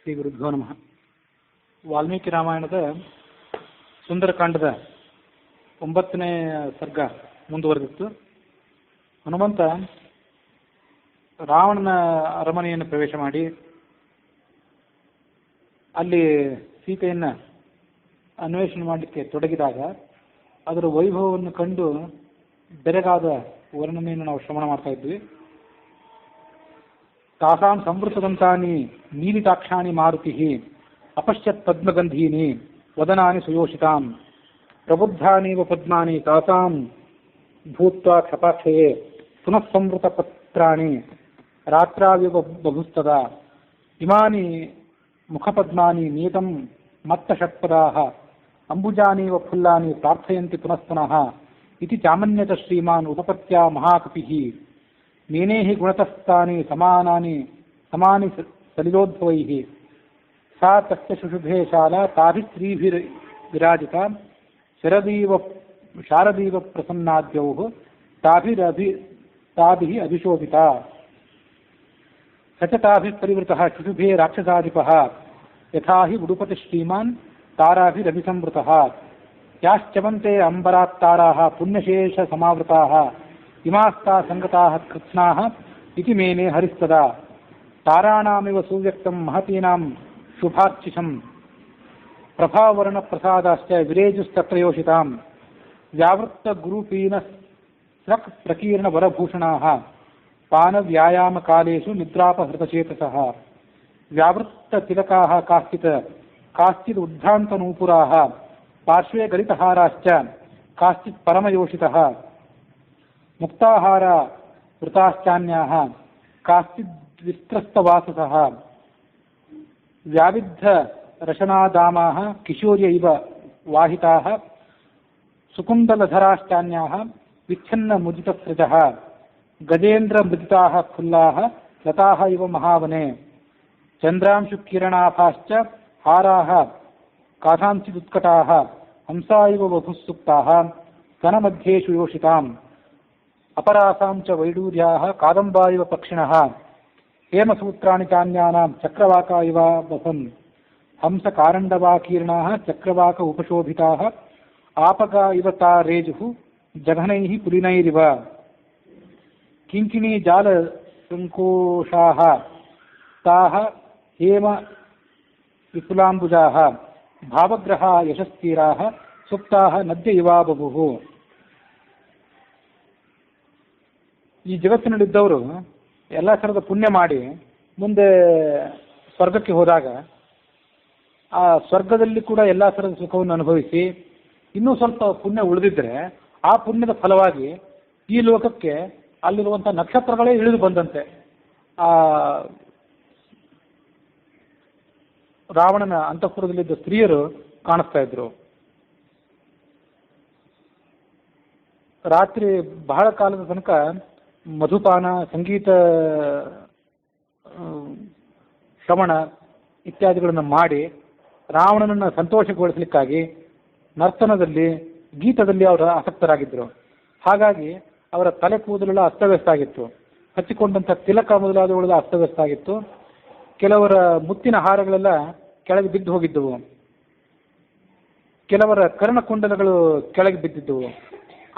ಶ್ರೀ ಗುರುಭ್ಯೋ ನಮಃ. ವಾಲ್ಮೀಕಿ ರಾಮಾಯಣದ ಸುಂದರಕಾಂಡದ 9ನೇ ಸರ್ಗ ಮುಂದುವರೆದಿತ್ತು. ಹನುಮಂತ ರಾವಣನ ಅರಮನೆಯನ್ನು ಪ್ರವೇಶ ಮಾಡಿ ಅಲ್ಲಿ ಸೀತೆಯನ್ನು ಅನ್ವೇಷಣೆ ಮಾಡಲಿಕ್ಕೆ ತೊಡಗಿದಾಗ ಅದರ ವೈಭವವನ್ನು ಕಂಡು ಬೆರಗಾದ ವರ್ಣನೆಯನ್ನು ನಾವು ಶ್ರವಣ ಮಾಡ್ತಾ ಇದ್ವಿ. ತಾಸಾಂ ಸಂವೃತದಂತಾನಿ ನೀಲಿತಾಕ್ಷಾಣಿ ಮಾರುತಿ ಅಪಶ್ಯತ್ ಪದ್ಮಗಂಧೀನಿ ವದನಾನಿ ಸುಯೋಷಿತಾಂ ಪ್ರಬುದ್ಧಾನೀವ ಪದ್ಮಾನಿ ತಾಸಾಂ ಭೂತ್ವಾ ಕ್ಷಪಾಕ್ಷಯೇ ಪುನಃ ಸಂವೃತ ಪತ್ರಾಣಿ ರಾತ್ರಾವಿವ ಬಭುಸ್ತದಾ ಇಮಾನಿ ಮುಖಪದ್ಮಾನಿ ನಿಯತಂ ಮತ್ತ ಷಟ್ಪದಾಃ ಅಂಬುಜಾನೀವ ಫುಲ್ಲಾನಿ ಪ್ರಾರ್ಥಯಂತಿ ಪುನಃ ಇತಿ ಚಾಮನ್ಯತ ಶ್ರೀಮಾನ್ ಉಪಪತ್ಯ ಮಹಾಕಪಿಃ ನೇನೇಹಿ ಗುಣತಸ್ಥಾನಿ ಸಮಾನಿ ಸಲಿಲೋದ್ಭವೈಃ ಸಾ ತಸ್ಯ ಶುಶುಭೇ ಶಾಲಾ ತಾಭಿಸ್ತ್ರೀಭಿರ್ವಿರಾಜಿತ ಶಾರದೀವ ಪ್ರಸನ್ನಾದ್ಯೌಃ ತಾಭಿಃ ಅಭಿಶೋಭಿತಾ ಸ ಚ ತಾಭಿಃ ಪರಿವೃತಃ ಶುಶುಭೇ ರಾಕ್ಷಸಾಧಿಪಃ ಯಥಾ ಹಿ ಉಡುಪತಿ ಶ್ರೀಮಾನ್ ತಾರಾಭಿರಭಿಸಂವೃತಃ ಯಾಶ್ಚವಂತೆ ಅಂಬರಾತ್ತಾರಾಃ ಪುಣ್ಯಶೇಷ ಸಮಾವೃತಾಃ ಇಮಾಸ್ತಾ ಸಂಗತಾಃ ಕೃತ್ಸ್ನಾಃ ಇತಿ ಮೇನೆ ಹರಿಸ್ತದಾ ತಾರಾಣಾಮಿವ ಸುವ್ಯಕ್ತಂ ಮಹತೀನಾಂ ಶುಭಾರ್ಚಿಷಂ ಪ್ರಭಾವರ್ಣ ಪ್ರಸಾದಾಶ್ಚ ವಿರೇಜುಸ್ತತ್ರ ಯೋಷಿತಾಂ ವ್ಯಾವೃತ್ತ ಗುರುಪೀನ ಸ್ರಕ್ ಪ್ರಕೀರ್ಣ ವರಭೂಷಣಾಃ ಪಾನ ವ್ಯಾಯಾಮ ಕಾಲೇಷು ನಿದ್ರಾಪಹೃತಚೇತಸಃ ವ್ಯಾವೃತ್ತ ತಿಲಕಾಃ ಕಾಶ್ಚಿತ್ ಉದ್ಭ್ರಾಂತ ನೂಪುರಾಃ ಪಾರ್ಶ್ವೇ ಗಲಿತಹಾರಾಶ್ಚ ಕಾಶ್ಚಿತ್ ಪರಮಯೋಷಿತಃ ಮುಕ್ತಾಹಾರ ವೃತಾಶ್ಚಾನ್ಯಾಃ ಕಾಶ್ಚಿದ್ ವಿಸ್ತ್ರಸ್ತವಾಸಸಃ ವ್ಯಾವಿದ್ಧ ರಶನಾದಾಮಾಃ ಕಿಶೋರ್ಯ ಇವ ವಾಹಿತಾಃ ಸುಕುಂಡಲಧರಾಶ್ಚಾನ್ಯಾಃ ವಿಚ್ಛನ್ನ ಮುದಿತಸ್ರಜಃ ಗಜೇಂದ್ರ ಮೃದಿತಾಃ ಫುಲ್ಲಾಃ ಲತಾಃ ಇವ ಮಹಾವನೆ ಚಂದ್ರಾಂಶು ಕಿರಣಾಭಾಶ್ಚ ಹಾರಾಃ ಕಾಥಾಂಚಿದುತ್ಕಟಾಃ ಹಂಸಾ ಇವ ವಧುಃಸುಪ್ತಾಃ ಸ್ತನಮಧ್ಯೇಷು ಯೋಷಿತಾಂ ಅಪರಾಸಾಂ ಚ ವೈಡೂರ್ಯಾಃ ಕಾದಂಬಾ ಇವ ಪಕ್ಷಿಣಃ ಹೇಮಸೂತ್ರಾಣಿ ಚಾನ್ಯಾನಾಂ ಚಕ್ರವಾಕ ಇವ ವಸನ್ ಹಂಸ ಕಾರಂಡವಾಕೀರ್ಣಾಃ ಚಕ್ರವಾಕ ಉಪಶೋಭಿತಾಃ ಆಪಗಾ ಇವ ತಾ ರೇಜುಃ ಜಘನೈಃ ಪುಲಿನೈರಿವ ಕಿಂಕಿಣೀ ಜಾಲ ಸಂಕೋಷಾಃ ತಾಃ ಹೇಮ ವಿಪುಲಾಂಬುಜಾಃ ಭಾವಗ್ರಹಾ ಯಶಸ್ತೀರಾಃ ಸುಪ್ತಾಃ ನದ್ಯ ಇವಾ ಬಭುಃ. ಈ ಜಗತ್ತಿನಲ್ಲಿದ್ದವರು ಎಲ್ಲ ಥರದ ಪುಣ್ಯ ಮಾಡಿ ಮುಂದೆ ಸ್ವರ್ಗಕ್ಕೆ ಹೋದಾಗ ಆ ಸ್ವರ್ಗದಲ್ಲಿ ಕೂಡ ಎಲ್ಲ ಥರದ ಸುಖವನ್ನು ಅನುಭವಿಸಿ ಇನ್ನೂ ಸ್ವಲ್ಪ ಪುಣ್ಯ ಉಳಿದಿದ್ರೆ ಆ ಪುಣ್ಯದ ಫಲವಾಗಿ ಈ ಲೋಕಕ್ಕೆ ಅಲ್ಲಿರುವಂಥ ನಕ್ಷತ್ರಗಳೇ ಇಳಿದು ಬಂದಂತೆ ಆ ರಾವಣನ ಅಂತಃಪುರದಲ್ಲಿದ್ದ ಸ್ತ್ರೀಯರು ಕಾಣಿಸ್ತಾ ಇದ್ರು. ರಾತ್ರಿ ಬಹಳ ಕಾಲದ ತನಕ ಮಧುಪಾನ, ಸಂಗೀತ ಶ್ರವಣ ಇತ್ಯಾದಿಗಳನ್ನು ಮಾಡಿ ರಾವಣನನ್ನು ಸಂತೋಷಗೊಳಿಸಲಿಕ್ಕಾಗಿ ನರ್ತನದಲ್ಲಿ, ಗೀತದಲ್ಲಿ ಅವರು ಆಸಕ್ತರಾಗಿದ್ದರು. ಹಾಗಾಗಿ ಅವರ ತಲೆ ಕೂದಲೆಲ್ಲ ಅಸ್ತವ್ಯಸ್ತ ಆಗಿತ್ತು. ಹಚ್ಚಿಕೊಂಡಂಥ ತಿಲಕ ಮೊದಲಾದವುಗಳೆಲ್ಲ ಅಸ್ತವ್ಯಸ್ತ ಆಗಿತ್ತು. ಕೆಲವರ ಮುತ್ತಿನ ಹಾರಗಳೆಲ್ಲ ಕೆಳಗೆ ಬಿದ್ದು ಹೋಗಿದ್ದವು. ಕೆಲವರ ಕರ್ಣಕುಂಡಲಗಳು ಕೆಳಗೆ ಬಿದ್ದಿದ್ದವು.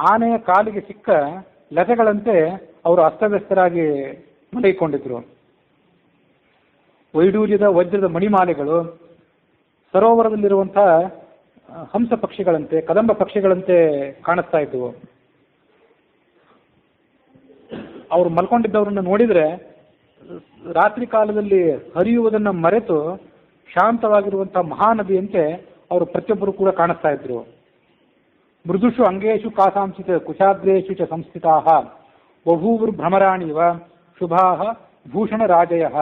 ಆನೆಯ ಕಾಲಿಗೆ ಸಿಕ್ಕ ಲತೆಗಳಂತೆ ಅವರು ಅಸ್ತವ್ಯಸ್ತರಾಗಿ ಮಲಗಿಕೊಂಡಿದ್ರು. ವೈಡೂರ್ಯದ ವಜ್ರದ ಮಣಿಮಾಲೆಗಳು ಸರೋವರದಲ್ಲಿರುವಂಥ ಹಂಸ ಪಕ್ಷಿಗಳಂತೆ, ಕದಂಬ ಪಕ್ಷಿಗಳಂತೆ ಕಾಣಿಸ್ತಾ ಇದ್ದವು. ಅವರು ಮಲ್ಕೊಂಡಿದ್ದವರನ್ನು ನೋಡಿದರೆ ರಾತ್ರಿ ಕಾಲದಲ್ಲಿ ಹರಿಯುವುದನ್ನು ಮರೆತು ಶಾಂತವಾಗಿರುವಂಥ ಮಹಾನದಿಯಂತೆ ಅವರು ಪ್ರತಿಯೊಬ್ಬರು ಕೂಡ ಕಾಣಿಸ್ತಾ ಇದ್ರು. ಮೃದುಷು ಅಂಗೇಶು ಕಾಸಾಂಚಿತ ಕುಶಾಗ್ರೇಶು ಚ ಸಂಸ್ಥಿತಾಃ ಬಭೂವೃಭ್ರಮರಾಣಿವ ಶುಭಾಃ ಭೂಷಣರಾಜಯಃ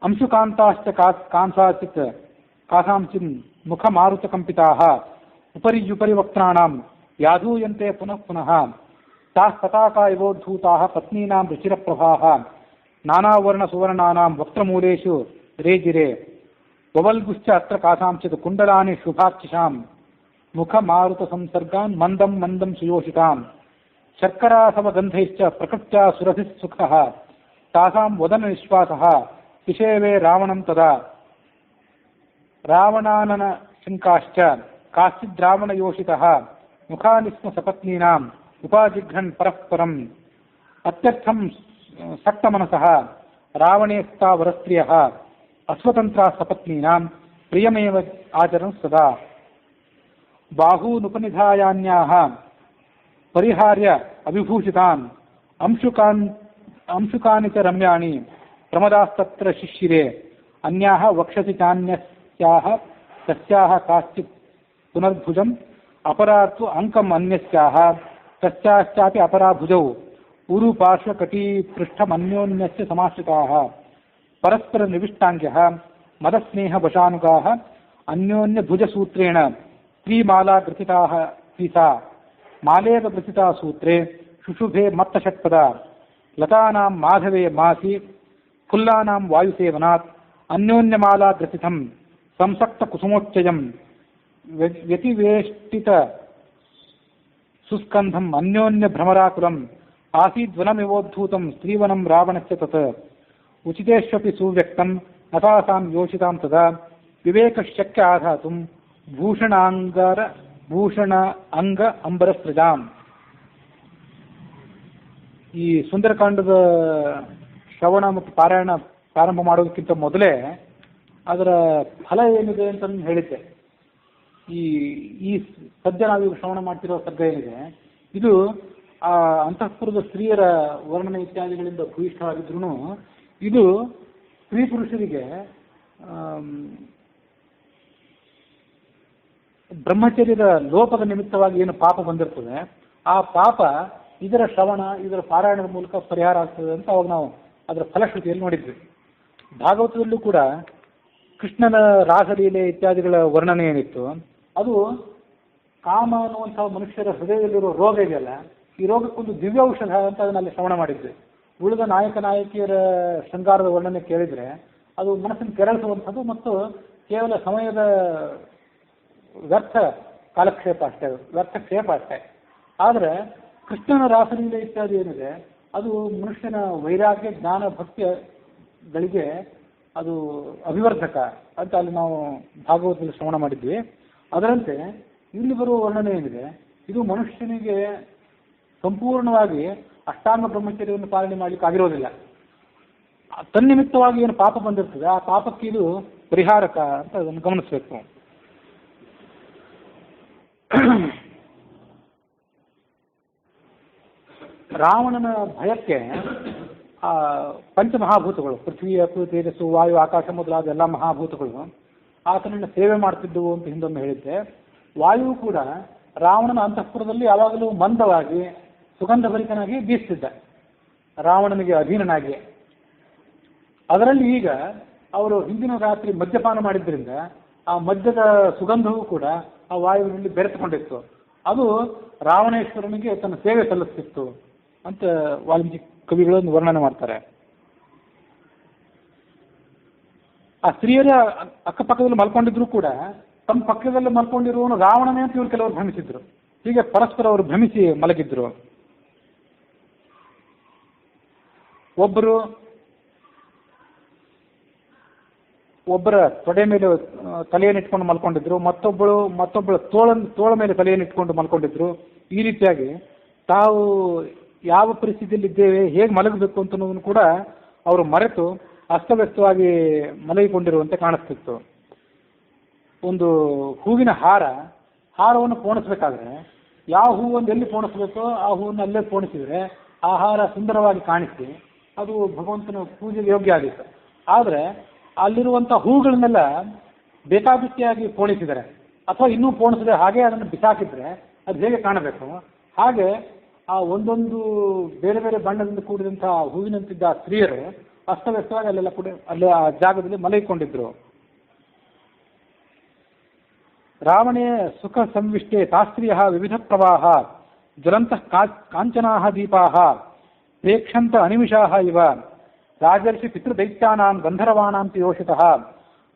ಅಂಶುಕಾಂತಾಶ್ಚ ಕಾಂಸಾಚಿತ್ ಕಾಸಾಂಚಿನ್ ಮುಖಮಾರುತಕಂಪಿತಾಃ ಉಪರಿ ವಕ್ತ್ರಾಣಾಂ ಯಾಧೂಯಂತೆ ಪುನಃ ತಾಃ ಪತಾಕಾ ಇವೋದ್ಧೂತಾಃ ಪತ್ನೀನಾಂ ರುಚಿರಪ್ರಭಾಃ ನಾನಾವರ್ಣ ಸುವರ್ಣಾನಾಂ ವಕ್ತ್ರಮೂಲೇಷು ರೇಜಿರೆ ವವಲ್ಗುಶ್ಚ ಅತ್ರ ಕಾಸಾಂಚಿತ್ ಕುಂಡಲಾನಿ ಶುಭಾರ್ಚಿಷಾಂ ಮುಖ ಮಾರುತ ಸಂಸರ್ಗಾನ್ ಮಂದಂ ಮಂದಂ ಸುಯೋಷಿತಾಂ ಶರ್ಕರಾಸವಗಂಧೈಶ್ಚ ಪ್ರಕೃತ್ಯ ಸುರಭಿಃ ಸುಖಃ ತಾಸಾಂ ವದನ ನಿಶ್ವಾಸಃ विषयवे रावणं तदा रावणानन शङ्काश्च काश्चिद्रावणयोषितः मुखानि स्म सपत्नीनाम् उपाजिघ्रन् परस्परम् अत्यर्थं सक्तमनसः रावणेस्ता वरस्त्रियः अस्वतन्त्रा सपत्नीनां प्रियमेव आचरन् सदा बाहूनुपनिधायान्याः परिहार्य अभिभूषितान् अंशुकानि च रम्याणि प्रमदास्तत्र शिशिरे अन्याः वक्षसि चान्यस्याः तस्याः काश्चित् पुनर्भुजम् अपरा तु अङ्कम् अन्यस्याः तस्याश्चापि अपरा भुजौ उरुपार्श्वकटीपृष्ठमन्योन्यस्य समाश्रिताः परस्परनिविष्टाङ्ग्यः मदस्नेहवशानुगाः अन्योन्यभुजसूत्रेण त्रिमालाग्रथिताः त्रिसा मालेव ग्रथिता सूत्रे शुशुभे मत्तषट्पदा लतानां माधवे मासि फुल्लानां वायुसेवनात् अन्योन्यमालाग्रथितं संसक्तकुसुमोच्चयं व्यतिवेष्टित सुस्कन्धम् अन्योन्यभ्रमराकुलम् आसीद्वनमिवोद्धूतं स्त्रीवनं रावणस्य तत् उचितेष्वपि सुव्यक्तं नतासां योषितां तदा विवेकशक्य आधातुं भूषण अंग अंबरस्त्रजाम् ಈ ಸುಂದರಕಾಂಡದ ಶ್ರವಣ ಮತ್ತು ಪಾರಾಯಣ ಪ್ರಾರಂಭ ಮಾಡೋದಕ್ಕಿಂತ ಮೊದಲೇ ಅದರ ಫಲ ಏನಿದೆ ಅಂತ ಹೇಳಿದ್ದೆ. ಈ ಈ ಸದ್ಯ ನಾವು ಶ್ರವಣ ಮಾಡ್ತಿರೋ ಸರ್ಗ ಏನಿದೆ ಇದು ಆ ಅಂತಃಪುರದ ಸ್ತ್ರೀಯರ ವರ್ಣನೆ ಇತ್ಯಾದಿಗಳಿಂದ ಭೂಯಿಷ್ಠವಾಗಿದ್ರೂ ಇದು ಸ್ತ್ರೀ ಪುರುಷರಿಗೆ ಬ್ರಹ್ಮಚರ್ಯದ ಲೋಪದ ನಿಮಿತ್ತವಾಗಿ ಏನು ಪಾಪ ಬಂದಿರ್ತದೆ ಆ ಪಾಪ ಇದರ ಶ್ರವಣ ಇದರ ಪಾರಾಯಣದ ಮೂಲಕ ಪರಿಹಾರ ಆಗ್ತದೆ ಅಂತ ಅವಾಗ ನಾವು ಅದರ ಫಲಶ್ರುತಿಯಲ್ಲಿ ನೋಡಿದ್ವಿ. ಭಾಗವತದಲ್ಲೂ ಕೂಡ ಕೃಷ್ಣನ ರಾಸಲೀಲೆ ಇತ್ಯಾದಿಗಳ ವರ್ಣನೆ ಏನಿತ್ತು ಅದು ಕಾಮ ಅನ್ನುವಂಥ ಮನುಷ್ಯರ ಹೃದಯದಲ್ಲಿರೋ ರೋಗ ಇದೆಯಲ್ಲ ಈ ರೋಗಕ್ಕೊಂದು ದಿವ್ಯೌಷಧ ಅಂತ ಅದನ್ನಲ್ಲಿ ಶ್ರವಣ ಮಾಡಿದ್ವಿ. ಉಳಿದ ನಾಯಕ ನಾಯಕಿಯರ ಶೃಂಗಾರದ ವರ್ಣನೆ ಕೇಳಿದರೆ ಅದು ಮನಸ್ಸನ್ನು ಕೆರಳಿಸುವಂಥದ್ದು ಮತ್ತು ಕೇವಲ ಸಮಯದ ವ್ಯರ್ಥ ಕಾಲಕ್ಷೇಪ ಅಷ್ಟೇ, ವ್ಯರ್ಥ ಕ್ಷೇಪ ಅಷ್ಟೇ. ಆದರೆ ಕೃಷ್ಣನ ರಾಸಲೀಲೆ ಇತ್ಯಾದಿ ಏನಿದೆ ಅದು ಮನುಷ್ಯನ ವೈರಾಗ್ಯ ಜ್ಞಾನ ಭಕ್ತಿಗಳಿಗೆ ಅದು ಅಭಿವರ್ಧಕ ಅಂತ ಅಲ್ಲಿ ನಾವು ಭಾಗವತದಲ್ಲಿ ಶ್ರವಣ ಮಾಡಿದ್ವಿ. ಅದರಂತೆ ಇಲ್ಲಿ ಬರುವ ವರ್ಣನೆ ಏನಿದೆ ಇದು ಮನುಷ್ಯನಿಗೆ ಸಂಪೂರ್ಣವಾಗಿ ಅಷ್ಟಾಂಗ ಬ್ರಹ್ಮಚರ್ಯವನ್ನು ಪಾಲನೆ ಮಾಡಲಿಕ್ಕೆ ಆಗಿರೋದಿಲ್ಲ. ತನ್ನಿಮಿತ್ತವಾಗಿ ಏನು ಪಾಪ ಬಂದಿರ್ತದೆ ಆ ಪಾಪಕ್ಕೆ ಇದು ಪರಿಹಾರಕ ಅಂತ ಅದನ್ನು ಗಮನಿಸಬೇಕು. ರಾವಣನ ಭಯಕ್ಕೆ ಪಂಚಮಹಾಭೂತಗಳು ಪೃಥ್ವಿ ಅಪು ತೇಜಸ್ಸು ವಾಯು ಆಕಾಶ ಮೊದಲಾದ ಎಲ್ಲ ಮಹಾಭೂತಗಳು ಆತನನ್ನು ಸೇವೆ ಮಾಡ್ತಿದ್ದವು ಅಂತ ಹಿಂದೊಮ್ಮೆ ಹೇಳಿದ್ದೆ. ವಾಯು ಕೂಡ ರಾವಣನ ಅಂತಃಪುರದಲ್ಲಿ ಯಾವಾಗಲೂ ಮಂದವಾಗಿ ಸುಗಂಧಭರಿತನಾಗಿ ಬೀಸ್ತಿದ್ದ, ರಾವಣನಿಗೆ ಅಧೀನನಾಗಿ. ಅದರಲ್ಲಿ ಈಗ ಅವರು ಹಿಂದಿನ ರಾತ್ರಿ ಮದ್ಯಪಾನ ಮಾಡಿದ್ರಿಂದ ಆ ಮದ್ಯದ ಸುಗಂಧವೂ ಕೂಡ ಆ ವಾಯುವಿನಲ್ಲಿ ಬೆರೆತುಕೊಂಡಿತ್ತು. ಅದು ರಾವಣೇಶ್ವರನಿಗೆ ತನ್ನ ಸೇವೆ ಸಲ್ಲಿಸ್ತಿತ್ತು ಅಂತ ವಾಲ್ಮೀಕಿ ಕವಿಗಳನ್ನು ವರ್ಣನೆ ಮಾಡ್ತಾರೆ. ಆ ಸ್ತ್ರೀಯರ ಅಕ್ಕಪಕ್ಕದಲ್ಲಿ ಮಲ್ಕೊಂಡಿದ್ರು ಕೂಡ ತಮ್ಮ ಪಕ್ಕದಲ್ಲಿ ಮಲ್ಕೊಂಡಿರುವವನು ರಾವಣನೇ ಅಂತ ಇವರು ಕೆಲವರು ಭ್ರಮಿಸಿದ್ರು. ಹೀಗೆ ಪರಸ್ಪರ ಅವರು ಭ್ರಮಿಸಿ ಮಲಗಿದ್ರು. ಒಬ್ಬರ ತೊಡೆ ಮೇಲೆ ತಲೆಯನ್ನು ಇಟ್ಕೊಂಡು ಮಲ್ಕೊಂಡಿದ್ರು, ಮತ್ತೊಬ್ಬಳ ತೋಳ ಮೇಲೆ ತಲೆಯನ್ನು ಇಟ್ಕೊಂಡು ಮಲ್ಕೊಂಡಿದ್ರು. ಈ ರೀತಿಯಾಗಿ ತಾವು ಯಾವ ಪರಿಸ್ಥಿತಿಯಲ್ಲಿ ಇದ್ದೇವೆ, ಹೇಗೆ ಮಲಗಬೇಕು ಅಂತನ್ನೋದನ್ನು ಕೂಡ ಅವರು ಮರೆತು ಅಸ್ತವ್ಯಸ್ತವಾಗಿ ಮಲಗಿಕೊಂಡಿರುವಂತೆ ಕಾಣಿಸ್ತಿತ್ತು. ಒಂದು ಹೂವಿನ ಹಾರವನ್ನು ಪೋಣಿಸ್ಬೇಕಾದ್ರೆ ಯಾವ ಹೂವನ್ನು ಎಲ್ಲಿ ಪೋಣಿಸ್ಬೇಕೋ ಆ ಹೂವನ್ನು ಅಲ್ಲೇ ಪೋಣಿಸಿದರೆ ಆ ಹಾರ ಸುಂದರವಾಗಿ ಕಾಣಿಸಿ ಅದು ಭಗವಂತನ ಪೂಜೆಗೆ ಯೋಗ್ಯ ಆಗಿತ್ತು. ಆದರೆ ಅಲ್ಲಿರುವಂಥ ಹೂಗಳನ್ನೆಲ್ಲ ಬೇಕಾಬಿಟ್ಟಿಯಾಗಿ ಪೋಣಿಸಿದರೆ ಅಥವಾ ಇನ್ನೂ ಪೋಣಿಸಿದ್ರೆ ಹಾಗೆ ಅದನ್ನು ಬಿಸಾಕಿದ್ರೆ ಅದು ಹೇಗೆ ಕಾಣಬೇಕು, ಹಾಗೆ ಆ ಒಂದೊಂದು ಬೇರೆ ಬೇರೆ ಬಣ್ಣದಿಂದ ಕೂಡಿದಂಥ ಹೂವಿನಂತಿದ್ದ ಸ್ತ್ರೀಯರು ಅಸ್ತವ್ಯಸ್ತವಾಗಿ ಅಲ್ಲೆಲ್ಲ ಕೂಡ ಅಲ್ಲೇ ಆ ಜಾಗದಲ್ಲಿ ಮಲಗಿಕೊಂಡಿದ್ರು. ರಾವಣೇ ಸುಖ ಸಂವಿಷ್ಟೇ ತಾಸ್ತ್ರೀಯ ವಿವಿಧ ಪ್ರವಾಹ ಜ್ವಲಂತಃ ಕಾಂಚನಾಃ ದೀಪಾಃ ಪ್ರೇಕ್ಷಂತ ಅನಿಮಿಷಾಃ ಇವ ರಾಜರ್ಷಿ ಪಿತೃದೈತ್ಯಾನಾಂ ಗಂಧರ್ವಾಣಾಂ ತು ಯೋಷಿತಃ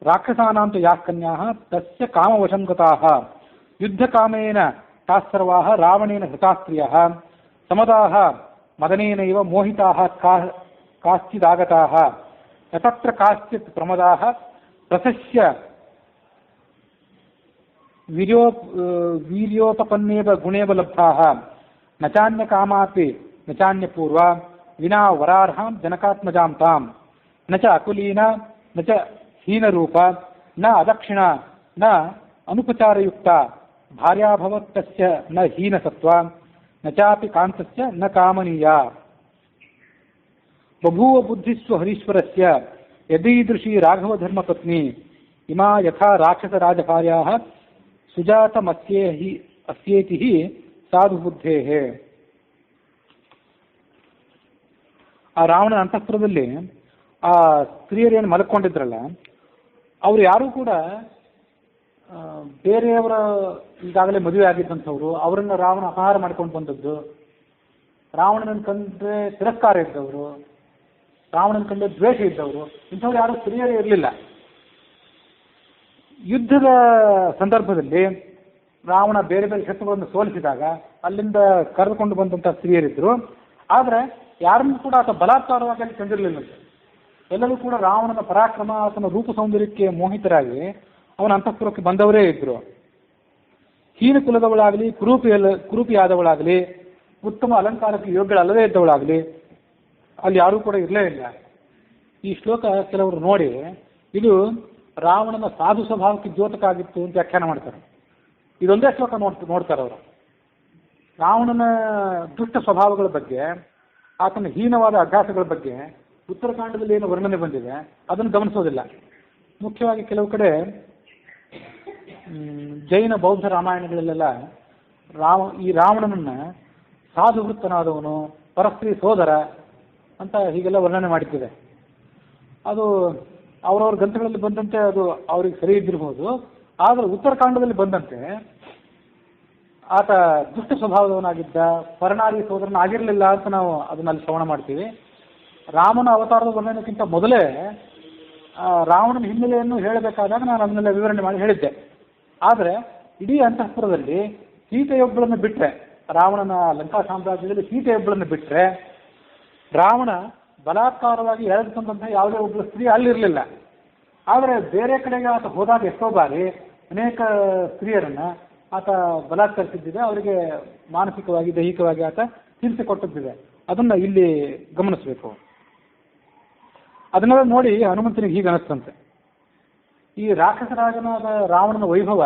ರಾಕ್ಷಸಾನಾಂ ತು ಯಾಃ ಕನ್ಯಾಃ ತಸ್ಯ ಕಾಮವಶಂ ಗತಾಃ ಯುದ್ಧಕಾಮೇನ ತಾಃ ಸರ್ವಾಃ ರಾವಣೇನ ಹೃತಾಸ್ತ್ರಿಯಃ ಸಮದಾಃ ಮದನೇನೈವ ಮೋಹಿತಾಃ ಕಾಶ್ಚಿದಾಗತಾಃ ಯತತ್ರ ಕಾಶ್ಚಿತ್ ಪ್ರಮದಾಃ ಪ್ರಸಸ್ಯ ವೀರ್ಯೋಪಪನ್ನೇವ ಗುಣೇವ ಲಬ್ಧಾಃ ನ ಚಾನ್ಯ ಕಾಮಾಪಿ ನ ಚಾನ್ಯ ಪೂರ್ವ ವಿನಾ ವರಾರ್ಹಾಂ ಜನಕಾತ್ಮಜಾಂ ತಾಂ ನ ಚ ಅಕುಲೀನ ನ ಚ ಹೀನರೂಪ ನ ಅದಕ್ಷಿಣ ನ ಅನುಪಚಾರಯುಕ್ತ ಭಾರ್ಯಾಭವತ್ತಸ್ಯ ನ ಹೀನಸತ್ವ ನ ಚಾಪಿ ಕಾಂತಸ್ಯ ನ ಕಾಮನೀಯ ಬಭೂವ ಬುದ್ಧಿಸ್ವ ಹರೀಶ್ವರಸ್ಯ ಯದೀದೃಶಿ ರಾಘವಧರ್ಮಪತ್ನಿ ಇಮಾ ಯಥಾ ರಾಕ್ಷಸರಾಜಭಾರ್ಯಾಃ ಸುಜಾತಮಸ್ಯೇತಿ ಸಾಧು ಬುದ್ಧೇಃ. ಆ ರಾವಣನ ಅಂತಃಪುರದಲ್ಲಿ ಆ ಸ್ತ್ರೀಯರೇನು ಮಲ್ಕೊಂಡಿದ್ರಲ್ಲ, ಅವರು ಯಾರೂ ಕೂಡ ಬೇರೆಯವರ ಈಗಾಗಲೇ ಮದುವೆ ಆಗಿದ್ದಂಥವ್ರು, ಅವರನ್ನು ರಾವಣ ಅಪಹಾರ ಮಾಡ್ಕೊಂಡು ಬಂದದ್ದು, ರಾವಣನ ಕಂಡ್ರೆ ತಿರಸ್ಕಾರ ಇದ್ದವರು, ರಾವಣನ ಕಂಡ್ರೆ ದ್ವೇಷ ಇದ್ದವರು, ಇಂಥವ್ರು ಯಾರು ಸ್ತ್ರೀಯರೇ ಇರಲಿಲ್ಲ. ಯುದ್ಧದ ಸಂದರ್ಭದಲ್ಲಿ ರಾವಣ ಬೇರೆ ಬೇರೆ ಶತ್ರುಗಳನ್ನು ಸೋಲಿಸಿದಾಗ ಅಲ್ಲಿಂದ ಕರೆದುಕೊಂಡು ಬಂದಂಥ ಸ್ತ್ರೀಯರಿದ್ದರು. ಆದರೆ ಯಾರನ್ನು ಕೂಡ ಆತ ಬಲಾತ್ಕಾರವಾಗಿ ಅಲ್ಲಿ ಕಂಡಿರಲಿಲ್ಲ. ಎಲ್ಲರೂ ಕೂಡ ರಾವಣನ ಪರಾಕ್ರಮ, ಆತನ ರೂಪ ಸೌಂದರ್ಯಕ್ಕೆ ಮೋಹಿತರಾಗಿ ಅವನ ಅಂತಃಪುರಕ್ಕೆ ಬಂದವರೇ ಇದ್ದರು. ಹೀನ ಕುಲದವಳಾಗಲಿ, ಕುರೂಪಿಯಾದವಳಾಗಲಿ, ಉತ್ತಮ ಅಲಂಕಾರಕ್ಕೆ ಯೋಗ್ಯಳಲ್ಲದೇ ಇದ್ದವಳಾಗಲಿ ಅಲ್ಲಿ ಯಾರೂ ಕೂಡ ಇರಲೇ ಇಲ್ಲ. ಈ ಶ್ಲೋಕ ಕೆಲವರು ನೋಡಿ ಇದು ರಾವಣನ ಸಾಧು ಸ್ವಭಾವಕ್ಕೆ ದ್ಯೋತಕ ಆಗಿತ್ತು ಅಂತ ವ್ಯಾಖ್ಯಾನ ಮಾಡ್ತಾರೆ. ಇದೊಂದೇ ಶ್ಲೋಕ ನೋಡ್ತಾರೆ ಅವರು. ರಾವಣನ ದುಷ್ಟ ಸ್ವಭಾವಗಳ ಬಗ್ಗೆ, ಆತನ ಹೀನವಾದ ಅಭ್ಯಾಸಗಳ ಬಗ್ಗೆ ಉತ್ತರಕಾಂಡದಲ್ಲಿ ಏನು ವರ್ಣನೆ ಬಂದಿದೆ ಅದನ್ನು ಗಮನಿಸೋದಿಲ್ಲ. ಮುಖ್ಯವಾಗಿ ಕೆಲವು ಕಡೆ ಜೈನ ಬೌದ್ಧ ರಾಮಾಯಣಗಳಲ್ಲೆಲ್ಲ ಈ ರಾವಣನನ್ನ ಸಾಧುವೃತ್ತನಾದವನು, ಪರಸ್ತ್ರೀ ಸೋದರ ಅಂತ ಹೀಗೆಲ್ಲ ವರ್ಣನೆ ಮಾಡುತ್ತಿದೆ. ಅದು ಅವರವ್ರ ಗ್ರಂಥಗಳಲ್ಲಿ ಬಂದಂತೆ ಅದು ಅವ್ರಿಗೆ ಸರಿ ಇದ್ದಿರ್ಬೋದು. ಆದರೆ ಉತ್ತರಕಾಂಡದಲ್ಲಿ ಬಂದಂತೆ ಆತ ದುಷ್ಟ ಸ್ವಭಾವದವನಾಗಿದ್ದ, ಪರನಾರಿ ಸೋದರನ ಆಗಿರಲಿಲ್ಲ ಅಂತ ನಾವು ಅದನ್ನಲ್ಲಿ ಶ್ರವಣ ಮಾಡ್ತೀವಿ. ರಾಮನ ಅವತಾರದ ವರ್ಣನೆಗಿಂತ ಮೊದಲೇ ರಾವಣನ ಹಿನ್ನೆಲೆಯನ್ನು ಹೇಳಬೇಕಾದಾಗ ನಾನು ಅದನ್ನೆಲ್ಲ ವಿವರಣೆ ಮಾಡಿ ಹೇಳಿದ್ದೆ. ಆದರೆ ಇಡೀ ಅಂತಃಪುರದಲ್ಲಿ ಸೀತೆಯೊಬ್ಬಳನ್ನು ಬಿಟ್ಟರೆ, ರಾವಣನ ಲಂಕಾ ಸಾಮ್ರಾಜ್ಯದಲ್ಲಿ ಸೀತೆಯೊಬ್ಬಳನ್ನು ಬಿಟ್ಟರೆ ರಾವಣ ಬಲಾತ್ಕಾರವಾಗಿ ಎಳೆದು ತಂದಂತಹ ಯಾವುದೇ ಒಬ್ಬಳು ಸ್ತ್ರೀ ಅಲ್ಲಿರಲಿಲ್ಲ. ಆದರೆ ಬೇರೆ ಕಡೆಗೆ ಆತ ಹೋದಾಗ ಎಷ್ಟೋ ಬಾರಿ ಅನೇಕ ಸ್ತ್ರೀಯರನ್ನು ಆತ ಬಲಾತ್ಕರಿಸಿದ್ದಿದೆ, ಅವರಿಗೆ ಮಾನಸಿಕವಾಗಿ, ದೈಹಿಕವಾಗಿ ಆತ ಹಿಂಸೆ ಕೊಟ್ಟಿದ್ದಿದೆ. ಅದನ್ನು ಇಲ್ಲಿ ಗಮನಿಸಬೇಕು. ಅದನ್ನೆಲ್ಲ ನೋಡಿ ಹನುಮಂತನಿಗೆ ಹೀಗೆ ಅನಿಸ್ತಂತೆ, ಈ ರಾಕ್ಷಸರಾಜನಾದ ರಾವಣನ ವೈಭವ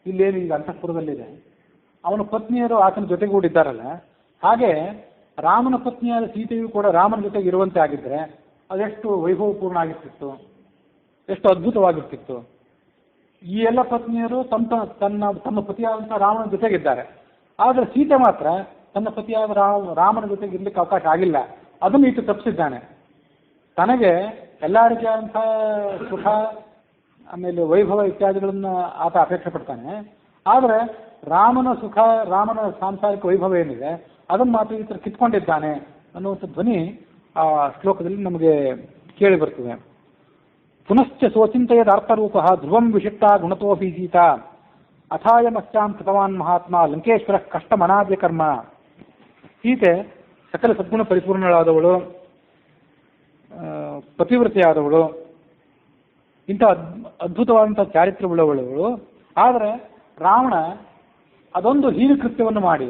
ಇಲ್ಲೇನು ಈಗ ಅಂತಃಪುರದಲ್ಲಿದೆ, ಅವನ ಪತ್ನಿಯರು ಆತನ ಜೊತೆಗೂಡಿದ್ದಾರಲ್ಲ, ಹಾಗೆ ರಾಮನ ಪತ್ನಿಯಾದ ಸೀತೆಯು ಕೂಡ ರಾಮನ ಜೊತೆಗೆ ಇರುವಂತೆ ಆಗಿದ್ದರೆ ಅದೆಷ್ಟು ವೈಭವಪೂರ್ಣ ಆಗಿರ್ತಿತ್ತು, ಎಷ್ಟು ಅದ್ಭುತವಾಗಿರ್ತಿತ್ತು. ಈ ಎಲ್ಲ ಪತ್ನಿಯರು ತಮ್ಮ ಪತಿಯಾದಂಥ ರಾಮನ ಜೊತೆಗಿದ್ದಾರೆ. ಆದರೆ ಸೀತೆ ಮಾತ್ರ ತನ್ನ ಪತಿಯಾದ ರಾಮನ ಜೊತೆಗೆ ಇರ್ಲಿಕ್ಕೆ ಅವಕಾಶ ಆಗಿಲ್ಲ. ಅದನ್ನು ಈತ ತಪ್ಪಿಸಿದ್ದಾನೆ. ತನಗೆ ಎಲ್ಲ ರೀತಿಯಾದಂಥ ಸುಖ, ಆಮೇಲೆ ವೈಭವ ಇತ್ಯಾದಿಗಳನ್ನು ಆತ ಅಪೇಕ್ಷೆ ಪಡ್ತಾನೆ. ಆದರೆ ರಾಮನ ಸುಖ, ರಾಮನ ಸಾಂಸಾರಿಕ ವೈಭವ ಏನಿದೆ ಅದನ್ನು ಮಾತ್ರ ಈ ಥರ ಕಿತ್ಕೊಂಡಿದ್ದಾನೆ ಅನ್ನುವಂಥ ಧ್ವನಿ ಆ ಶ್ಲೋಕದಲ್ಲಿ ನಮಗೆ ಕೇಳಿ ಬರ್ತದೆ. ಪುನಶ್ಚ ಸೋಚಿಂತೆಯದ ಅರ್ಥರೂಪ ಧ್ರುವಂ ವಿಷಿಕ್ತ ಗುಣತೋಪಿ ಸೀತಾ ಅಥಾಯ ಮತ್ಸ್ಯಾಂ ಕೃತವಾನ್ ಮಹಾತ್ಮ ಲಂಕೇಶ್ವರ ಕಷ್ಟಮನಾದ್ಯ ಕರ್ಮ. ಸೀತೆ ಸಕಲ ಸದ್ಗುಣ ಪರಿಪೂರ್ಣಳಾದವಳು, ಪತಿವ್ರತೆಯಾದವಳು, ಇಂಥ ಅದ್ಭುತವಾದಂಥ ಚಾರಿತ್ರ್ಯವುಳ್ಳವಳು. ಆದರೆ ರಾವಣ ಅದೊಂದು ಹೀನ ಕೃತ್ಯವನ್ನು ಮಾಡಿ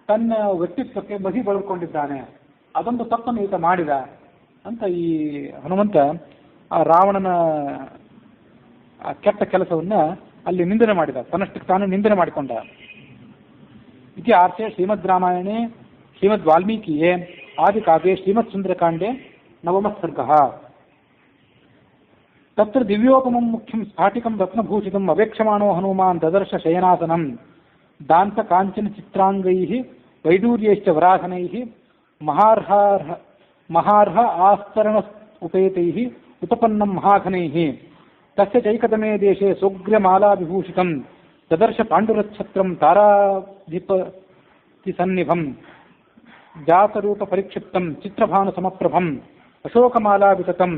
ತನ್ನ ವ್ಯಕ್ತಿತ್ವಕ್ಕೆ ಮಸಿ ಬಳಕೊಂಡಿದ್ದಾನೆ. ಅದೊಂದು ತಪ್ಪನ್ನು ಈತ ಮಾಡಿದ ಅಂತ ಈ ಹನುಮಂತ ಆ ರಾವಣನ ಕೆಟ್ಟ ಕೆಲಸವನ್ನ ಅಲ್ಲಿ ನಿಂದನೆ ಮಾಡಿದ, ತನ್ನಷ್ಟಕ್ಕೆ ತಾನು ನಿಂದನೆ ಮಾಡಿಕೊಂಡ. ಇತಿ ಆರ್ಷೆ ಶ್ರೀಮದ್ ರಾಮಾಯಣೆ ಶ್ರೀಮದ್ ವಾಲ್ಮೀಕಿಯೇ ಆದಿಕಾವ್ಯೆ ಶ್ರೀಮತ್ ಸುಂದರಕಾಂಡೆ ನವಮ ಸರ್ಗಃ. ತತ್ರ ದಿವ್ಯೋಪಮಂ ಮುಖ್ಯಂ ಸ್ಫಾಟಿಕಂ ರತ್ನಭೂಷಿತಂ ಅವೇಕ್ಷಮಾಣೋ ಹನುಮಾನ್ ದದರ್ಶ ಶಯನಾಸನಂ ದಾಂತ ಕಾಂಚನ ಚಿತ್ರಾಂಗೈಃ ವೈಡೂರ್ಯೈಶ್ಚ ವರಾಹನೈಃ ಮಹಾರ್ಹ ಆಸ್ತರಣ ಉಪೇತೈಃ ಉಪಪನ್ನಂ ಮಹಾಘನೈಃ ತಸ್ಯ ಚೈಕತಮೇ ದೇಶೆ ಸೌಗ್ರ್ಯಮಾಲಾವಿಭೂಷಿತಂ ದದರ್ಶ ಪಾಂಡುರಚ್ಛತ್ರಂ ತಾರಾಧಿಪತಿ ಸನ್ನಿಭಂ ಜಾತರೂಪ ಪರಿಕ್ಷಿಪ್ತಂ ಚಿತ್ರಭಾನು ಸಮಪ್ರಭಂ ಅಶೋಕಮಾಲಾ ವಿತತಂ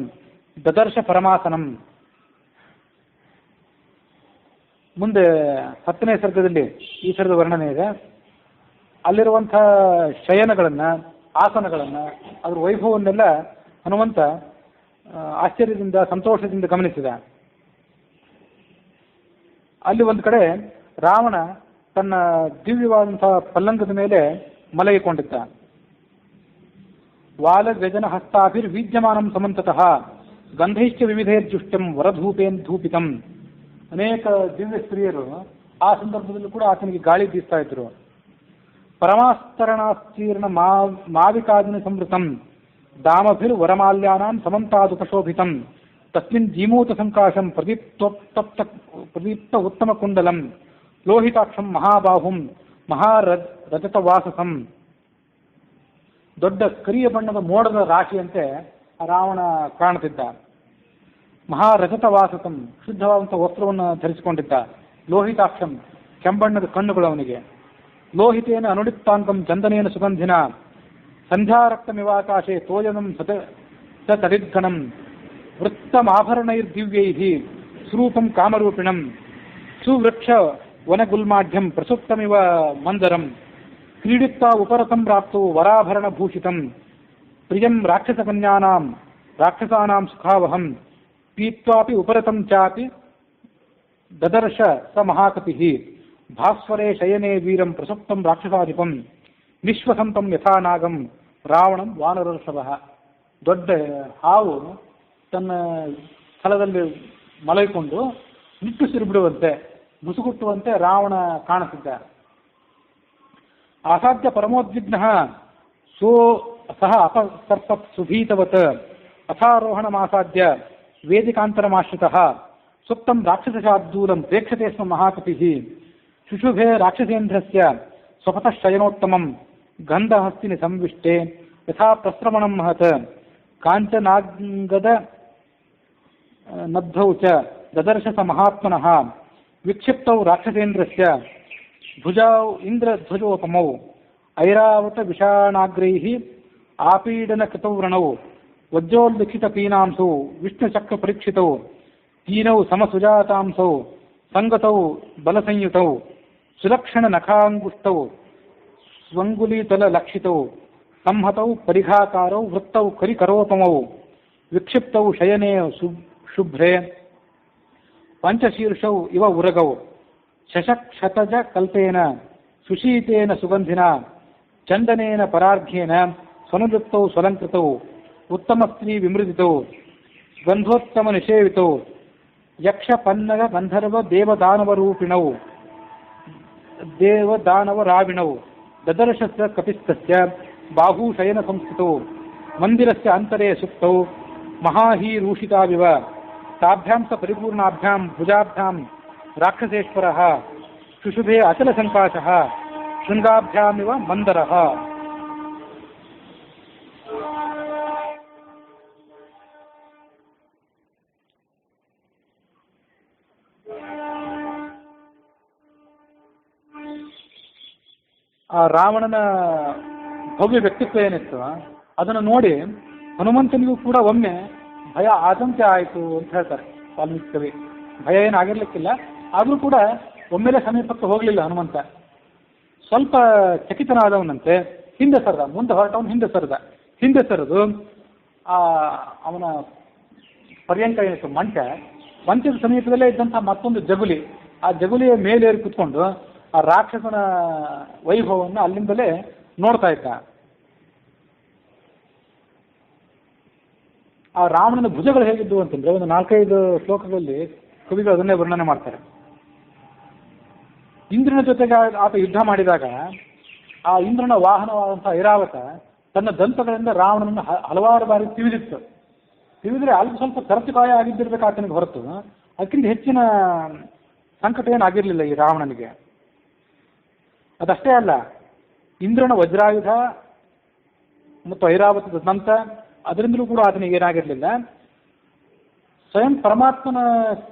ದದರ್ಶ ಪರಮಾಸನಂ. ಮುಂದೆ 10ನೇ ಸರ್ಗದಲ್ಲಿ ಈ ಥರದ ವರ್ಣನೆ ಇದೆ. ಅಲ್ಲಿರುವಂಥ ಶಯನಗಳನ್ನು, ಆಸನಗಳನ್ನು, ಅದರ ವೈಭವನ್ನೆಲ್ಲ ಹನುಮಂತ ಆಶ್ಚರ್ಯದಿಂದ ಸಂತೋಷದಿಂದ ಗಮನಿಸಿದ. ಅಲ್ಲಿ ಒಂದು ಕಡೆ ರಾವಣ ತನ್ನ ದಿವ್ಯವಾದಂತಹ ಪಲ್ಲಂಗದ ಮೇಲೆ ಮಲಗಿಕೊಂಡಿದ್ದ. ವಾಲ ವ್ಯಜನ ಹಸ್ತಾಭಿರ್ ವೀದ್ಯಮಾನಂ ಸಮಂತತಃ ಗಂಧೈಶ್ಚ ವಿವಿಧೈರ್ಜುಷ್ಟಂ ವರಧೂಪೇನ್ ಧೂಪಿತಂ. ಅನೇಕ ದಿವ್ಯ ಸ್ತ್ರೀಯರು ಆ ಸಂದರ್ಭದಲ್ಲೂ ಕೂಡ ಆತನಿಗೆ ಗಾಳಿ ಬೀಸ್ತಾ ಇದ್ರು. ಪರಮಾಸ್ತರಣಾಸ್ತೀರ್ಣ ಮಾವಿಕಾದಿನ ಸಂವೃತಂ ದಾಮಭಿರ್ ವರಮಾಲ್ಯಾನಾಂ ಸಮಂತಾದುಪಶೋಭಿತಂ ತಸ್ಮಿನ್ ಜೀಮೂತ ಸಂಕಾಶಂ ಪ್ರದೀಪ್ತ ಉತ್ತಮ ಕುಂಡಲಂ ಲೋಹಿತಾಕ್ಷಂ ಮಹಾಬಾಹುಂ ಮಹಾರಜತ ವಾಸಸಂ. ದೊಡ್ಡ ಕರಿಯ ಬಣ್ಣದ ಮೋಡದ ರಾಶಿಯಂತೆ ರಾವಣ ಕಾಣುತ್ತಿದ್ದ. ಮಹಾರಜತ ವಾಸಸಂ, ಶುದ್ಧವಾದಂತಹ ವಸ್ತ್ರವನ್ನು ಧರಿಸಿಕೊಂಡಿದ್ದ. ಲೋಹಿತಾಕ್ಷಂ, ಕೆಂಬಣ್ಣದ ಕಣ್ಣುಗಳು ಅವನಿಗೆ. ಲೋಹಿತೇನ ಅನುಡಿಪ್ತಾಂಕಂ ಚಂದನೇನ ಸುಗಂಧಿನ ಸಂಧ್ಯಾರಕ್ತಮಿವಾಕಾಶೆ ತೋಯನಂ ತದಿದ್ಘನಂ ವೃತ್ತಮಾಭರಣೈರ್ದಿವ್ಯೈಃ ಸ್ವರೂಪಂ ಕಾಮರೂಪಿಣಂ ಸುವೃಕ್ಷ ವನಗುಲ್ಮಾಢ್ಯಂ ಪ್ರಸುಪ್ತಮಿವ ಮಂದರಂ ಕ್ರೀಡಿತ್ವಾ ಉಪರತಂ ಪ್ರಾಪ್ತೋ ವರಾಭರಣಭೂಷಿತಂ ಪ್ರಿಯಂ ರಾಕ್ಷಸಾನಾಂ ಸುಖಾವಹಂ ಪೀತ್ವಾಪಿ ಉಪರತಂ ಚಾಪಿ ದದರ್ಶ ಸ ಮಹಾಕಪಿಃ ಭಾಸ್ವರೇ ಶಯನೇ ವೀರಂ ಪ್ರಸುಪ್ತಂ ರಾಕ್ಷಸಾಧಿಪಂ ನಿಶ್ವಸಂತಂ ಯಥಾ ನಾಗಂ ರಾವಣಂ ವಾನರೋಷಭಃ. ದೊಡ್ಡ ಹಾವು ತನ್ನ ಸ್ಥಳದಲ್ಲಿ ಮಲಗಿಕೊಂಡು ನಿಟ್ಟುಸಿರು ಬಿಡುವಂತೆ, ಮುಸುಗುಟ್ಟುವಂತೆ ರಾವಣ ಕಾಣುತ್ತಿದ್ದ. ಆಸಾಧ್ಯ ಪರಮೋದ್ವಿಗ್ನ ಸಹ ಅಪಸರ್ಪತ್ ಸುಭೀತವತ್ ಅಥಾರೋಹಣಮಾಸಾದ್ಯ ವೇದಿಕಾಂತರಮಾಶ್ರಿತಃ ಸುಪ್ತಂ ರಾಕ್ಷಸಶಾರ್ದೂಲಂ ಪ್ರೇಕ್ಷತೆ ಸ್ಮ ಮಹಾಕಪಿಃ ಶುಶುಭೆ ರಾಕ್ಷಸೇಂದ್ರಸ್ಯ ಸ್ವಪತಃ ಶಯನೋತ್ತಮಂ ಗಂಧಹಸ್ತಿನಿ ಸಂವಿಷ್ಟೆ ಯಥಾ ಪ್ರಸ್ರವಣಂ ಮಹತ್ ಕಾಂಚನಾಂಗದ ನಬ್ಧೌ ಚ ದದರ್ಶ ಸ ಮಹಾತ್ಮನಃ ವಿಕ್ಷಿಪ್ತೌ ರಾಕ್ಷಸೇಂದ್ರಸ್ಯ ಭುಜೌ ಇಂದ್ರಧ್ವಜೋಪಮೌ ಐರಾವತ ವಿಷಾಣಾಗ್ರೈಃ ಆಪೀಡನ ಕೃತೌ ರಣೌ ವಜ್ರೋಲ್ಲಿಖಿತ ಪೀನಾಂಸೌ ವಿಷ್ಣುಚಕ್ರ ಪರೀಕ್ಷಿತೌ ತೀನೌ ಸಮಸುಜಾತಾಂಸೌ ಸಂಗತೌ ಬಲಸಂಯುತೌ ಸುಲಕ್ಷಣ ನಖಾಂಗುಷ್ಟೌ ಸ್ವಂಗುಲೀತಲ ಲಕ್ಷಿತೌ ಸಂಹತೌ ಪರಿಘಾಕಾರೌ ವೃತ್ತೌ ಕರಿಕರೋಪಮೌ ವಿಕ್ಷಿಪ್ತೌ ಶಯನೇ ಶುಭ್ರೆ ಪಂಚಶೀರ್ಷೌ ಇವ ಉರಗೌ ಶಶಕ್ಷತಜ ಕಲ್ಪೇನ ಸುಶೀತೇನ ಸುಗಂಧಿನ ಚಂದನೇನ ಪರಾರ್ಘ್ಯೇನ ಸ್ವನುಲುಪ್ತೌ ಸ್ವಲಂಕೃತೌ ಉತ್ತಮ ಸ್ತ್ರೀ ವಿಮೃದಿತೌ ಗಂಧೋತ್ತಮ ನಿಷೇವಿತೌ ಯಕ್ಷ ಪನ್ನಗ ಗಂಧರ್ವ ದೇವದಾನವರೂಪಿಣೌ ದೇವದಾನವರಾವಿಣೌ ದದರ್ಶಸ್ಯ ಕಪಿಸ್ತಸ್ಯ ಬಾಹೂ ಶಯನ ಸಂಸ್ಥಿತೌ ಮಂದಿರಸ್ಯ ಅಂತರೇ ಸುಪ್ತೌ ಮಹಾಹೀರೂಷಿತಾವಿವ ತಾಭ್ಯಾಂ ಸ ಪರಿಪೂರ್ಣಾಭ್ಯಾಂ ಭುಜಾಭ್ಯಾಂ ರಾಕ್ಷಸೇಶ್ವರಃ ಶುಶುಭೆ ಅಚಲ ಸಂಕಾಶಃ ಶೃಂಗಾಭ್ಯಾಮಿವ ಮಂದರಃ. ಆ ರಾವಣನ ಭವ್ಯ ವ್ಯಕ್ತಿತ್ವ ಏನಿತ್ತು ಅದನ್ನು ನೋಡಿ ಹನುಮಂತನಿಗೂ ಕೂಡ ಒಮ್ಮೆ ಭಯ ಆತಂಕ ಆಯಿತು ಅಂತ ಹೇಳ್ತಾರೆ ವಾಲ್ಮೀಕಿ ಕವಿ. ಭಯ ಏನಾಗಿರ್ಲಿಕ್ಕಿಲ್ಲ, ಆದರೂ ಕೂಡ ಒಮ್ಮೆಲೆ ಸಮೀಪಕ್ಕೆ ಹೋಗಲಿಲ್ಲ ಹನುಮಂತ. ಸ್ವಲ್ಪ ಚಕಿತನಾದವನಂತೆ ಹಿಂದೆ ಸರದ, ಮುಂದೆ ಹೊರಟವನು ಹಿಂದೆ ಸರಿದು ಅವನ ಪರ್ಯಂಕ ಏನಿತ್ತು ಮಂಚದ ಸಮೀಪದಲ್ಲೇ ಇದ್ದಂಥ ಮತ್ತೊಂದು ಜಗುಲಿ, ಆ ಜಗುಲಿಯ ಮೇಲೇರಿ ಕುತ್ಕೊಂಡು ಆ ರಾಕ್ಷಸನ ವೈಭವವನ್ನು ಅಲ್ಲಿಂದಲೇ ನೋಡ್ತಾ ಇದ್ದ. ಆ ರಾವಣನ ಭುಜಗಳು ಹೇಗಿದ್ದು ಅಂತಂದ್ರೆ ಒಂದು 4-5 ಶ್ಲೋಕಗಳಲ್ಲಿ ಕವಿಗಳು ಅದನ್ನೇ ವರ್ಣನೆ ಮಾಡ್ತಾರೆ. ಇಂದ್ರನ ಜೊತೆಗೆ ಆತ ಯುದ್ಧ ಮಾಡಿದಾಗ ಆ ಇಂದ್ರನ ವಾಹನವಾದಂತಹ ಐರಾವತ ತನ್ನ ದಂತಗಳಿಂದ ರಾವಣನನ್ನು ಹಲವಾರು ಬಾರಿ ತಿವಿದ್ರೆ ಅಲ್ಪ ಸ್ವಲ್ಪ ತರಚುಕಾಯ ಆಗಿದ್ದಿರ್ಬೇಕು ಆತನಿಗೆ ಹೊರತು ಅದಕ್ಕಿಂತ ಹೆಚ್ಚಿನ ಸಂಕಟ ಏನಾಗಿರಲಿಲ್ಲ ಈ ರಾವಣನಿಗೆ. ಅದಷ್ಟೇ ಅಲ್ಲ, ಇಂದ್ರನ ವಜ್ರಾಯುಧ ಮತ್ತು ಐರಾವತದ ದಂತ ಅದರಿಂದಲೂ ಕೂಡ ಆತನಿಗೆ ಏನಾಗಿರಲಿಲ್ಲ. ಸ್ವಯಂ ಪರಮಾತ್ಮನ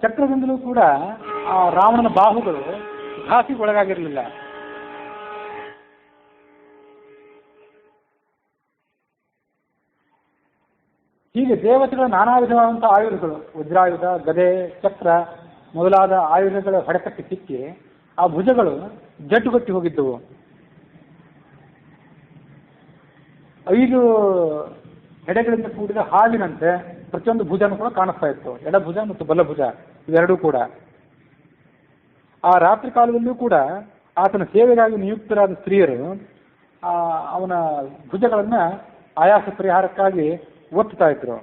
ಚಕ್ರದಿಂದಲೂ ಕೂಡ ಆ ರಾವಣನ ಬಾಹುಗಳು ಘಾಸಿಗೊಳಗಾಗಿರಲಿಲ್ಲ. ಹೀಗೆ ದೇವತೆಗಳ ನಾನಾ ವಿಧವಾದಂತಹ ಆಯುಧಗಳು, ವಜ್ರಾಯುಧ, ಗದೆ, ಚಕ್ರ ಮೊದಲಾದ ಆಯುಧಗಳ ಹೊಡೆತಕ್ಕೆ ಸಿಕ್ಕಿ ಆ ಭುಜಗಳು ಜಡ್ಡುಗಟ್ಟಿ ಹೋಗಿದ್ದವು. 5 ಹೆಡೆಗಳಿಂದ ಕೂಡಿದ ಹಾವಿನಂತೆ ಪ್ರತಿಯೊಂದು ಭುಜನೂ ಕೂಡ ಕಾಣಿಸ್ತಾ ಇತ್ತು, ಎಡಭುಜ ಮತ್ತು ಬಲಭುಜ ಇವೆರಡೂ ಕೂಡ. ಆ ರಾತ್ರಿ ಕಾಲದಲ್ಲಿಯೂ ಕೂಡ ಆತನ ಸೇವೆಗಾಗಿ ನಿಯುಕ್ತರಾದ ಸ್ತ್ರೀಯರು ಅವನ ಭುಜಗಳನ್ನ ಆಯಾಸ ಪರಿಹಾರಕ್ಕಾಗಿ ಒತ್ತುತ್ತಾ ಇದ್ರು.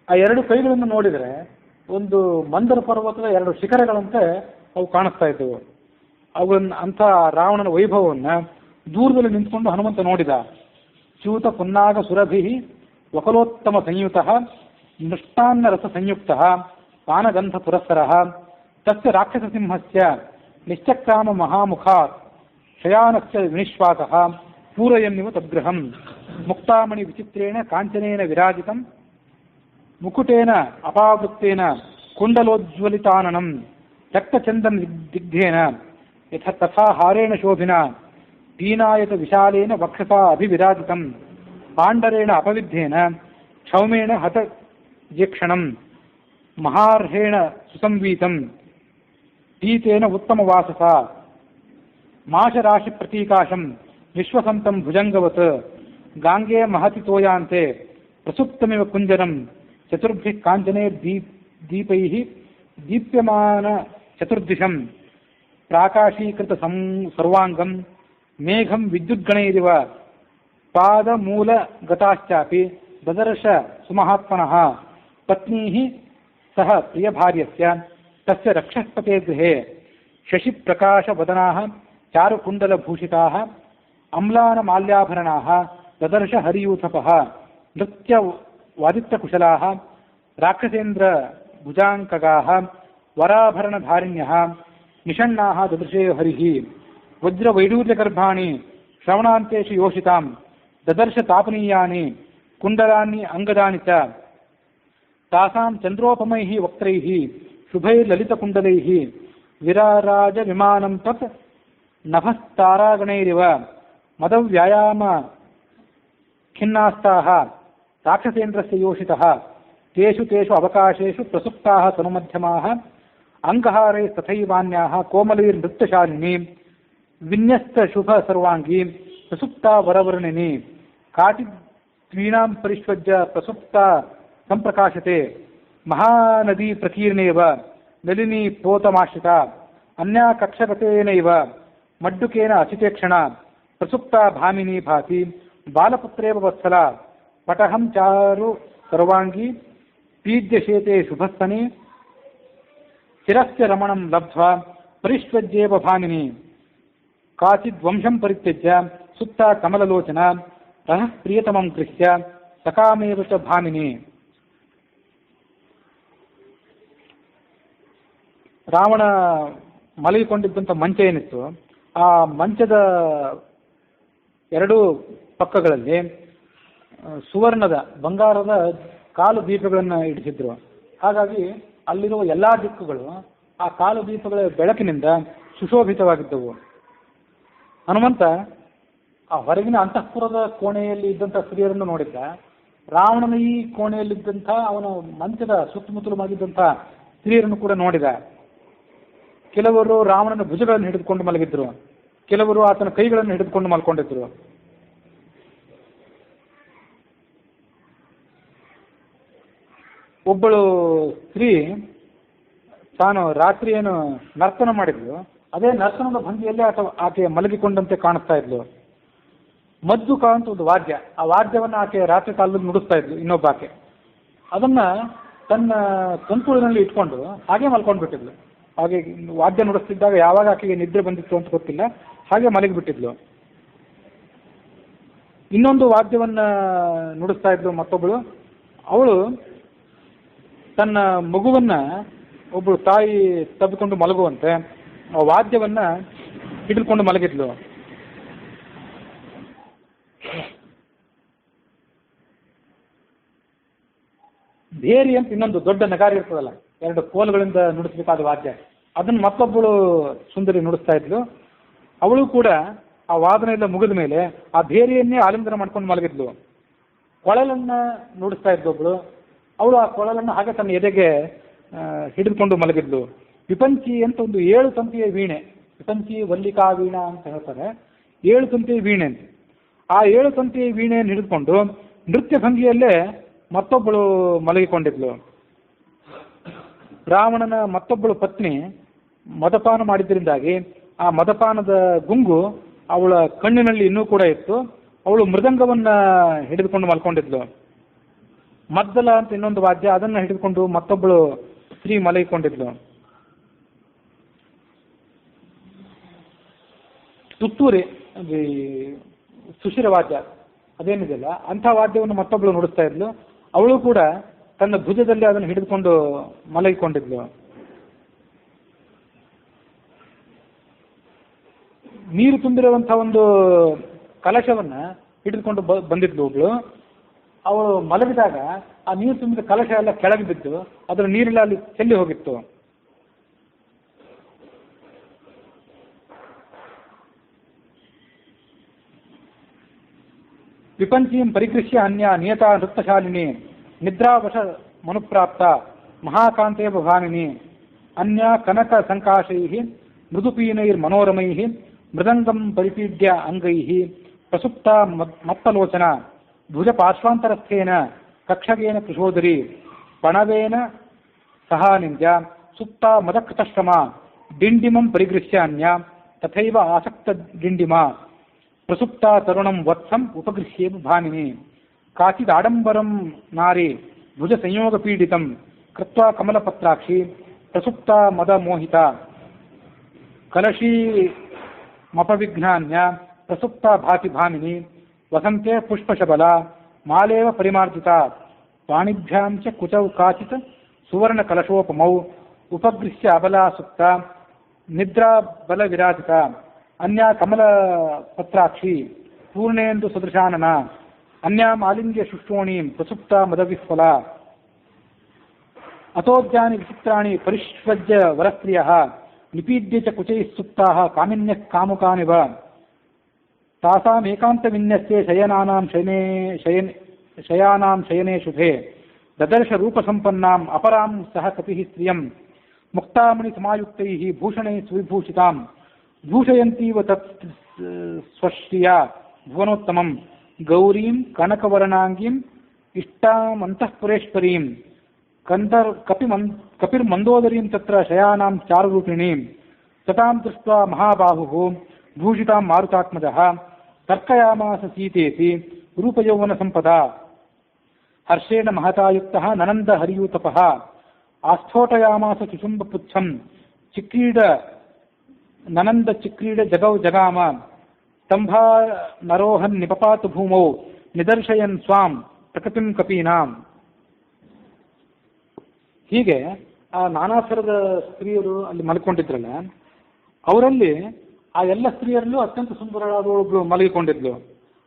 ಆ ಎರಡು ಕೈಗಳನ್ನು ನೋಡಿದರೆ ಒಂದು ಮಂದರ ಪರ್ವತದ ಎರಡು ಶಿಖರಗಳಂತೆ ಅವು ಕಾಣಿಸ್ತಾ ಇದ್ದವು. ಅವುಗಳನ್ನ ಅಂಥ ರಾವಣನ ವೈಭವವನ್ನು ದೂರದಲ್ಲಿ ನಿಂತ್ಕೊಂಡು ಹನುಮಂತ ನೋಡಿದ. ಚ್ಯೂತ ಪುನ್ನಾಗ ಸುರಭಿ ವಕಲೋತ್ತಮ ಸಂಯುತ ಮೃಷ್ಟಾನ್ನ ರಸ ಸಂಯುಕ್ತ ಪಾನಗಂಧ ಪುರಸ್ಸರ ತಸ್ಯ ರಾಕ್ಷಸ ಸಿಂಹಸ್ಯ ನಿಶ್ಚಕ್ರಾಮ ಮಹಾಮುಖಾತ್ ಶಯಾನಸ್ಯ ವಿನಿಶ್ವಾಸಃ ಪೂರಯನ್ನಿವ ತದ್ಗೃಹಂ ಮುಕ್ತಾಮಣಿ ವಿಚಿತ್ರೇಣ ಕಾಂಚನೇನ ವಿರಾಜಿತಂ ಮುಕುಟೇನ ಅಪಾವೃತ್ತೇನ ಕುಂಡಲೋಜ್ವಲಿತಾನನಂ ರಕ್ತಚಂದನ ದಿಗ್ಧೇನ ಯಥ ತಥಾ ಹಾರೇಣ ಶೋಭಿನ ಪೀನಾಯತ ವಿಶಾಲೇನ ವಕ್ಷಸಾ ಅಭಿವಿರಾಜಿತಂ ಪಾಂಡರೇಣ ಅಪವಿದ್ಧೇನ ಕ್ಷೌಮೇಣ ಹತ ಜೇಕ್ಷಣಂ ಮಹಾರ್ಹೇಣ ಸುಸಂವೀತಂ ಪೀತೇನ ಉತ್ತಮವಾಸಸ ಮಾಶರಾಶಿ ಪ್ರತೀಕಾಶಂ ವಿಶ್ವಸಂತಂ ಭುಜಂಗವತ್ ಗಾಂಗೇ ಮಹತಿ ತೋಯಾಂತೆ ಪ್ರಸುಪ್ತಮಿವ ಕುಂಜರಂ ಚತುರ್ಭಿಃ ಕಾಂಚನೈರ್ ದೀಪೈಃ ದೀಪ್ಯಮಾನ ಚತುರ್ದಿಶಂ ಪ್ರಾಕಾಶೀಕೃತ ಸರ್ವಾಂಗಂ ಮೇಘಂ ವಿದ್ಯುದ್ಗಣೈರಿವ ಪಾದಮೂಲ ಗತಾಶ್ಚಾಪಿ ದದರ್ಶ ಸುಮಹಾತ್ಮನಃ ಪತ್ನೀಃ ಸಹ ಪ್ರಿಯಭಾರ್ಯಸ್ಯ ತಸ್ಯ ರಕ್ಷಸ್ಪತೆ ಗೃಹೇ ಶಶಿಪ್ರಕಾಶವದನಾಃ ಚಾರುಕುಂಡಲಭೂಷಿತಾಃ ಅಮ್ಲಾನಮಾಲ್ಯಾಭರಣಾಃ ದದರ್ಶ ಹರಿಯೂಥಪಃ ನೃತ್ಯವಾದಿತ್ಯಕುಶಲಾಃ ರಾಕ್ಷಸೇಂದ್ರ ಭುಜಾಂಕಗಾಃ ವರಾಭರಣಧಾರಿಣ್ಯಃ ನಿಷಣ್ಣಾಃ ದದೃಶೇ ಹರಿಃ ವಜ್ರವೈಡೂರ್ಯಗರ್ಭಾಣಿ ಶ್ರವಣಾಂತೇಷು ಯೋಷಿತಾಂ ದದರ್ಶ ತಾಪನೀಯಾನಿ ಕುಂಡಲಾನಿ ಅಂಗದಾನಿ ಚ ತಾಸಾಂ ಚಂದ್ರೋಪಮೈಃ ವಕ್ತ್ರೈಃ ಶುಭೈರ್ಲಲಿತಕುಂಡಲೈಃ ವಿರಾರಾಜ ವಿಮಾನಂ ತತ್ ನಭಸ್ತಾರಾಗಣೈರಿವ ಮದವ್ಯಾಯಾಮ ಖಿನ್ನಾಸ್ತಾಃ ರಾಕ್ಷಸೇಂದ್ರಸ್ಯ ಯೋಷಿತಃ ತೇಷು ತೇಷು ಅವಕಾಶೇಷು ಪ್ರಸುಪ್ತಾಃ ತನುಮಧ್ಯಮಾಃ ಅಂಗಹಾರೈಸ್ತಥೈವಾನ್ಯಾಃ ಕೋಮಲೈರ್ನೃತ್ಯಶಾಲಿನಿ ವಿನ್ಯಸ್ತ ಶುಭ ಸರ್ವಾಂಗಿ ಪ್ರಸುಪ್ತಾ ವರವರ್ಣಿನಿ ಕಾಟಿದ್ವೀಣಾಂ ಪರಿಷ್ವಜ್ಯ ಪ್ರಸುಪ್ತಾ ಸಂಪ್ರಕಾಶತೆ ಮಹಾನದಿ ಪ್ರಕೀರ್ಣೇವ ನಳಿನಿ ಪ್ರೋತಮಾಶ್ರಿತ ಅನ್ಯಾ ಕಕ್ಷಗತೇನೈವ ಮಡ್ಡುಕೇನ ಅಚಿತೇಕ್ಷಣ ಪ್ರಸುಪ್ತಾ ಭಾಮಿನಿ ಭಾತಿ ಬಾಲಪುತ್ರೇವ ವತ್ಸಲ ಪಟಹಂ ಚಾರು ಸರ್ವಾಂಗಿ ಪೀಡ್ಯಶೇತೆ ಶುಭಸ್ತನಿ ಚಿರಸ್ಯ ರಮಣಂ ಲಬ್ಧ್ವಾ ಪರಿಷ್ವಜ್ಯೇವ ಭಾಮಿನಿ ಕಾಚಿದ್ವಂಶಂ ಪರಿತ್ಯಜ್ಯ ಸುತ್ತ ಕಮಲಲೋಚನ ರಹಃ ಪ್ರಿಯತಮಂ ಗೃಹ್ಯ ಸಕಾಮೇವ ಚ ಭಾಮಿನಿ. ರಾವಣ ಮಲಗಿಕೊಂಡಿದ್ದಂಥ ಮಂಚ ಏನಿತ್ತು, ಆ ಮಂಚದ ಎರಡೂ ಪಕ್ಕಗಳಲ್ಲಿ ಸುವರ್ಣದ ಬಂಗಾರದ ಕಾಲು ದೀಪಗಳನ್ನು ಇಡಿಸಿದ್ರು. ಹಾಗಾಗಿ ಅಲ್ಲಿರುವ ಎಲ್ಲ ದಿಕ್ಕುಗಳು ಆ ಕಾಲು ದೀಪಗಳ ಬೆಳಕಿನಿಂದ ಸುಶೋಭಿತವಾಗಿದ್ದವು. ಹನುಮಂತ ಆ ಹೊರಗಿನ ಅಂತಃಪುರದ ಕೋಣೆಯಲ್ಲಿ ಇದ್ದಂಥ ಸ್ತ್ರೀಯರನ್ನು ನೋಡಿದ್ದ. ರಾವಣನ ಈ ಕೋಣೆಯಲ್ಲಿದ್ದಂಥ ಅವನ ಮಂಚದ ಸುತ್ತಮುತ್ತಲುವಾಗಿದ್ದಂಥ ಸ್ತ್ರೀಯರನ್ನು ಕೂಡ ನೋಡಿದ. ಕೆಲವರು ರಾವಣನ ಭುಜಗಳನ್ನು ಹಿಡಿದುಕೊಂಡು ಮಲಗಿದ್ರು, ಕೆಲವರು ಆತನ ಕೈಗಳನ್ನು ಹಿಡಿದುಕೊಂಡು ಮಲ್ಕೊಂಡಿದ್ರು. ಒಬ್ಬಳು ಸ್ತ್ರೀ ತಾನು ರಾತ್ರಿ ಏನು ನರ್ತನ ಮಾಡಿದ್ಲು, ಅದೇ ನರ್ತನದ ಭಂಗಿಯಲ್ಲಿ ಆಕೆ ಮಲಗಿಕೊಂಡಂತೆ ಕಾಣಿಸ್ತಾ ಇದ್ಲು. ಮದ್ದುಕ ಅಂತ ಒಂದು ವಾದ್ಯ, ಆ ವಾದ್ಯವನ್ನು ಆಕೆ ರಾತ್ರಿ ಕಾಲದಲ್ಲಿ ನುಡಿಸ್ತಾ ಇದ್ಲು ಇನ್ನೊಬ್ಬ ಆಕೆ. ಅದನ್ನ ತನ್ನ ಕಂಕುಳಿನಲ್ಲಿ ಇಟ್ಕೊಂಡು ಹಾಗೆ ಮಲ್ಕೊಂಡ್ಬಿಟ್ಟಿದ್ಲು. ಹಾಗೆ ವಾದ್ಯ ನುಡಿಸ್ತಿದ್ದಾಗ ಯಾವಾಗ ಆಕೆಗೆ ನಿದ್ರೆ ಬಂದಿತ್ತು ಅಂತ ಗೊತ್ತಿಲ್ಲ, ಹಾಗೆ ಮಲಗಿಬಿಟ್ಟಿದ್ಲು. ಇನ್ನೊಂದು ವಾದ್ಯವನ್ನ ನುಡಿಸ್ತಾ ಇದ್ಲು ಮತ್ತೊಬ್ಬಳು. ಅವಳು ತನ್ನ ಮಗುವನ್ನ ಒಬ್ಬಳು ತಾಯಿ ತಬ್ಬಿಕೊಂಡು ಮಲಗುವಂತೆ ಆ ವಾದ್ಯವನ್ನ ಹಿಡಿದುಕೊಂಡು ಮಲಗಿದ್ಲು. ಭೇರಿ ಅಂತ ಇನ್ನೊಂದು ದೊಡ್ಡ ನಗಾರಿ ಇರ್ತದಲ್ಲ, ಎರಡು ಕೋಲುಗಳಿಂದ ನುಡಿಸಬೇಕಾದ ವಾದ್ಯ, ಅದನ್ನು ಮತ್ತೊಬ್ಬಳು ಸುಂದರಿ ನುಡಿಸ್ತಾ ಇದ್ಲು. ಅವಳು ಕೂಡ ಆ ವಾದನೆಯಿಂದ ಮುಗಿದ ಮೇಲೆ ಆ ಭೇರಿಯನ್ನೇ ಆಲಿಂಗನ ಮಾಡ್ಕೊಂಡು ಮಲಗಿದ್ಲು. ಕೊಳಲನ್ನ ನುಡಿಸ್ತಾ ಇದ್ದೊಬ್ಳು, ಅವಳು ಆ ಕೊಳಲನ್ನು ಹಾಗೆ ತನ್ನ ಎದೆಗೆ ಹಿಡಿದುಕೊಂಡು ಮಲಗಿದ್ಲು. ವಿಪಂಚಿ ಅಂತ ಒಂದು 7 ತಂತಿಯ ವೀಣೆ, ವಿಪಂಚಿ ವಲ್ಲಿಕಾ ವೀಣಾ ಅಂತ ಹೇಳ್ತಾರೆ, 7 ತಂತಿಯ ವೀಣೆ ಅಂತ. ಆ 7 ತಂತಿಯ ವೀಣೆಯನ್ನು ಹಿಡಿದುಕೊಂಡು ನೃತ್ಯ ಭಂಗಿಯಲ್ಲೇ ಮತ್ತೊಬ್ಬಳು ಮಲಗಿಕೊಂಡಿದ್ಲು. ರಾವಣನ ಮತ್ತೊಬ್ಬಳು ಪತ್ನಿ ಮದಪಾನ ಮಾಡಿದ್ದರಿಂದಾಗಿ ಆ ಮದಪಾನದ ಗುಂಗು ಅವಳ ಕಣ್ಣಿನಲ್ಲಿ ಇನ್ನೂ ಕೂಡ ಇತ್ತು. ಅವಳು ಮೃದಂಗವನ್ನ ಹಿಡಿದುಕೊಂಡು ಮಲ್ಕೊಂಡಿದ್ಲು. ಮದ್ದಲ ಅಂತ ಇನ್ನೊಂದು ವಾದ್ಯ, ಅದನ್ನು ಹಿಡಿದುಕೊಂಡು ಮತ್ತೊಬ್ಬಳು ಸ್ತ್ರೀ ಮಲಗಿಕೊಂಡಿದ್ಲು. ತುತ್ತೂರಿ ಸುಶಿರ ವಾದ್ಯ ಅದೇನಿದೆಯಲ್ಲ, ಅಂಥ ವಾದ್ಯವನ್ನು ಮತ್ತೊಬ್ಬಳು ನುಡಿಸ್ತಾ ಇದ್ಲು. ಅವಳು ಕೂಡ ತನ್ನ ಭುಜದಲ್ಲಿ ಅದನ್ನು ಹಿಡಿದುಕೊಂಡು ಮಲಗಿಕೊಂಡಿದ್ಲು. ನೀರು ತುಂಬಿರುವಂತಹ ಒಂದು ಕಲಶವನ್ನ ಹಿಡಿದುಕೊಂಡು ಬಂದಿದ್ಲು ಒಬ್ಳು. ಅವಳು ಮಲಗಿದಾಗ ಆ ನೀರು ತುಂಬಿದ ಕಲಶ ಎಲ್ಲ ಕೆಳಗೆ ಬಿದ್ದು ಅದರ ನೀರೆಲ್ಲ ಅಲ್ಲಿ ಚೆಲ್ಲಿ ಹೋಗಿತ್ತು. ವಿಪಂಚೀಂ ಪರಿಕೃಷ್ಯ ಅನ್ಯ ನಿಯತಾ ನೃತ್ತಶಾಲಿನಿ ನಿದ್ರಾವಶ ಮನುಪ್ರಾಪ್ತ ಮಹಾಕಾಂತೇವ ಭಾಮಿನಿ ಅನ್ಯ ಕನಕ ಸಂಕಾಶೈ ಮೃದುಪೀನೈರ್ಮನೋರಮೈ ಮೃದಂಗಂ ಪರಿಪೀಡ್ಯ ಅಂಗೈ ಪ್ರಸುಪ್ತ ಮತ್ತಲೋಚನ ಭುಜ ಪಾರ್ಶ್ವಾಂತರಸ್ಥೇನ ಕಕ್ಷಗೇನ ಕೃಶೋದರಿ ಪಣವೇನ ಸಹಾನಿಂದ್ಯ ಸುಪ್ತ ಮದಕೃತಶ್ರಮ ಡಿಂಡಿಮಂ ಪರಿಗೃಹ್ಯ ಅನ್ಯ ತಥೈವ ಆಸಕ್ತ ಡಿಂಡಿಮ ಪ್ರಸುಪ್ತ ತರುಣಂ ವತ್ಸಂ ಉಪಗೃಹ್ಯೇವ ಭಾಮಿನಿ ಕಾಚಿದಾಡಂಬರಂ ನಾರಿ ಭುಜ ಸಂಯೋಗ ಪೀಡಿತಂ ಕೃತ್ವಾ ಕಮಲಪತ್ರಾಕ್ಷಿ ಪ್ರಸುಪ್ತ ಮದ ಮೋಹಿತ ಕಲಶೀ ಮಪವಿಘ್ನಾನ್ಯ ಪ್ರಸುಪ್ತ ಭಾತಿ ಭಾಮಿನಿ ವಸಂತೆ ಪುಷ್ಪಶಬಲ ಮಾಲೇವ ಪರಿಮಾರ್ಜಿತ ಪಾಣಿಭ್ಯಾಂ ಚ ಕುಚೌ ಕಾಚಿತ್ ಸುವರ್ಣ ಕಲಶೋಪಮೌ ಉಪಗೃಹ್ಯ ಅಬಲಾ ಸುಪ್ತ ನಿದ್ರಾ ಬಲ ವಿರಾಜಿತ ಅನ್ಯ ಕಮಲ ಪತ್ರಾಕ್ಷಿ ಪೂರ್ಣೇಂದು ಸದೃಶಾನನ ಅನ್ಯಾಂ ಆಲಿಂಗ್ಯ ಶುಶ್ರೋಣೀಂ ಪ್ರಸುಪ್ತ ಮದವಿಸ್ಫಲ ಅತೋದ್ಯಾನಿ ವಿಚಿತ್ರಾಣಿ ಪರಿಷ್ವಜ್ಯ ವರಸ್ತ್ರಿಯಃ ನಿಪೀಡ್ಯ ಚ ಕುಚೈಃ ಸುಪ್ತಾಃ ಕಾಮಿನ್ಯಃ ಕಾಮುಕಾನಿವ ತಾಸಾಂ ಏಕಾಂತ ವಿನ್ಯಸ್ಯೆ ಶಯಾನಾಂ ಶಯನೇ ಶುಭೆ ದದರ್ಶ ರೂಪ ಸಂಪನ್ನಾಂ ಅಪರಾಂ ಸಹ ಕಪಿಃ ಸ್ತ್ರಿಯಂ ಮುಕ್ತಾಮಣಿ ಸಮಾಯುಕ್ತೈಃ ಭೂಷಣೈಃ ಸುವಿಭೂಷಿತಾಂ ಭೂಷಯಂತೀವ ತತ್ ಸ್ವಶ್ರಿಯ ಭುವನೋತ್ತಮಂ ಗೌರೀಂ ಕನಕವರ್ಣಾಂಗೀಂ ಇಷ್ಟಾಮಂತಃಪುರೇಶ್ವರೀಂ ಕಪಿರ್ಮಂದೋದರೀಂ ತತ್ರ ಶಯಾನಾಂ ಚಾರುರೂಪಿಣೀಂ ತತಾಂ ದೃಷ್ಟ್ವಾ ಮಹಾಬಾಹುಃ ಭೂಷಿತಾಂ ಮಾರುತಾತ್ಮಜಃ ತರ್ಕಯಾಮಾಸ ಸೀತೇತಿ ರೂಪಯೌವನ ಸಂಪದಾ ಹರ್ಷೇಣ ಮಹತಾಯುಕ್ತಃ ನನಂದ ಹರಿಯೂತಪಃ ಆಸ್ಫೋಟಯಾಮಾಸ ಚುಚುಂಬಪುಚ್ಛಂ ಚಿಕ್ರೀಡ ನನಂದ ಚಿಕ್ರೀಡ ಜಗೌ ಜಗಾಮ ಸ್ತಂಭಾ ನರೋಹನ್ ನಿಪಪಾತ ಭೂಮೌ ನಿದರ್ಶಯನ್ ಸ್ವಾಂ ಪ್ರಕೃತಿಂ ಕಪೀನಾಂ. ಹೀಗೆ ಆ ನಾನಾ ಥರದ ಸ್ತ್ರೀಯರು ಅಲ್ಲಿ ಮಲ್ಕೊಂಡಿದ್ರಲ್ಲ, ಅವರಲ್ಲಿ ಆ ಎಲ್ಲ ಸ್ತ್ರೀಯರಲ್ಲೂ ಅತ್ಯಂತ ಸುಂದರವಾದ ಒಬ್ಬಳು ಮಲಗಿಕೊಂಡಿದ್ಲು.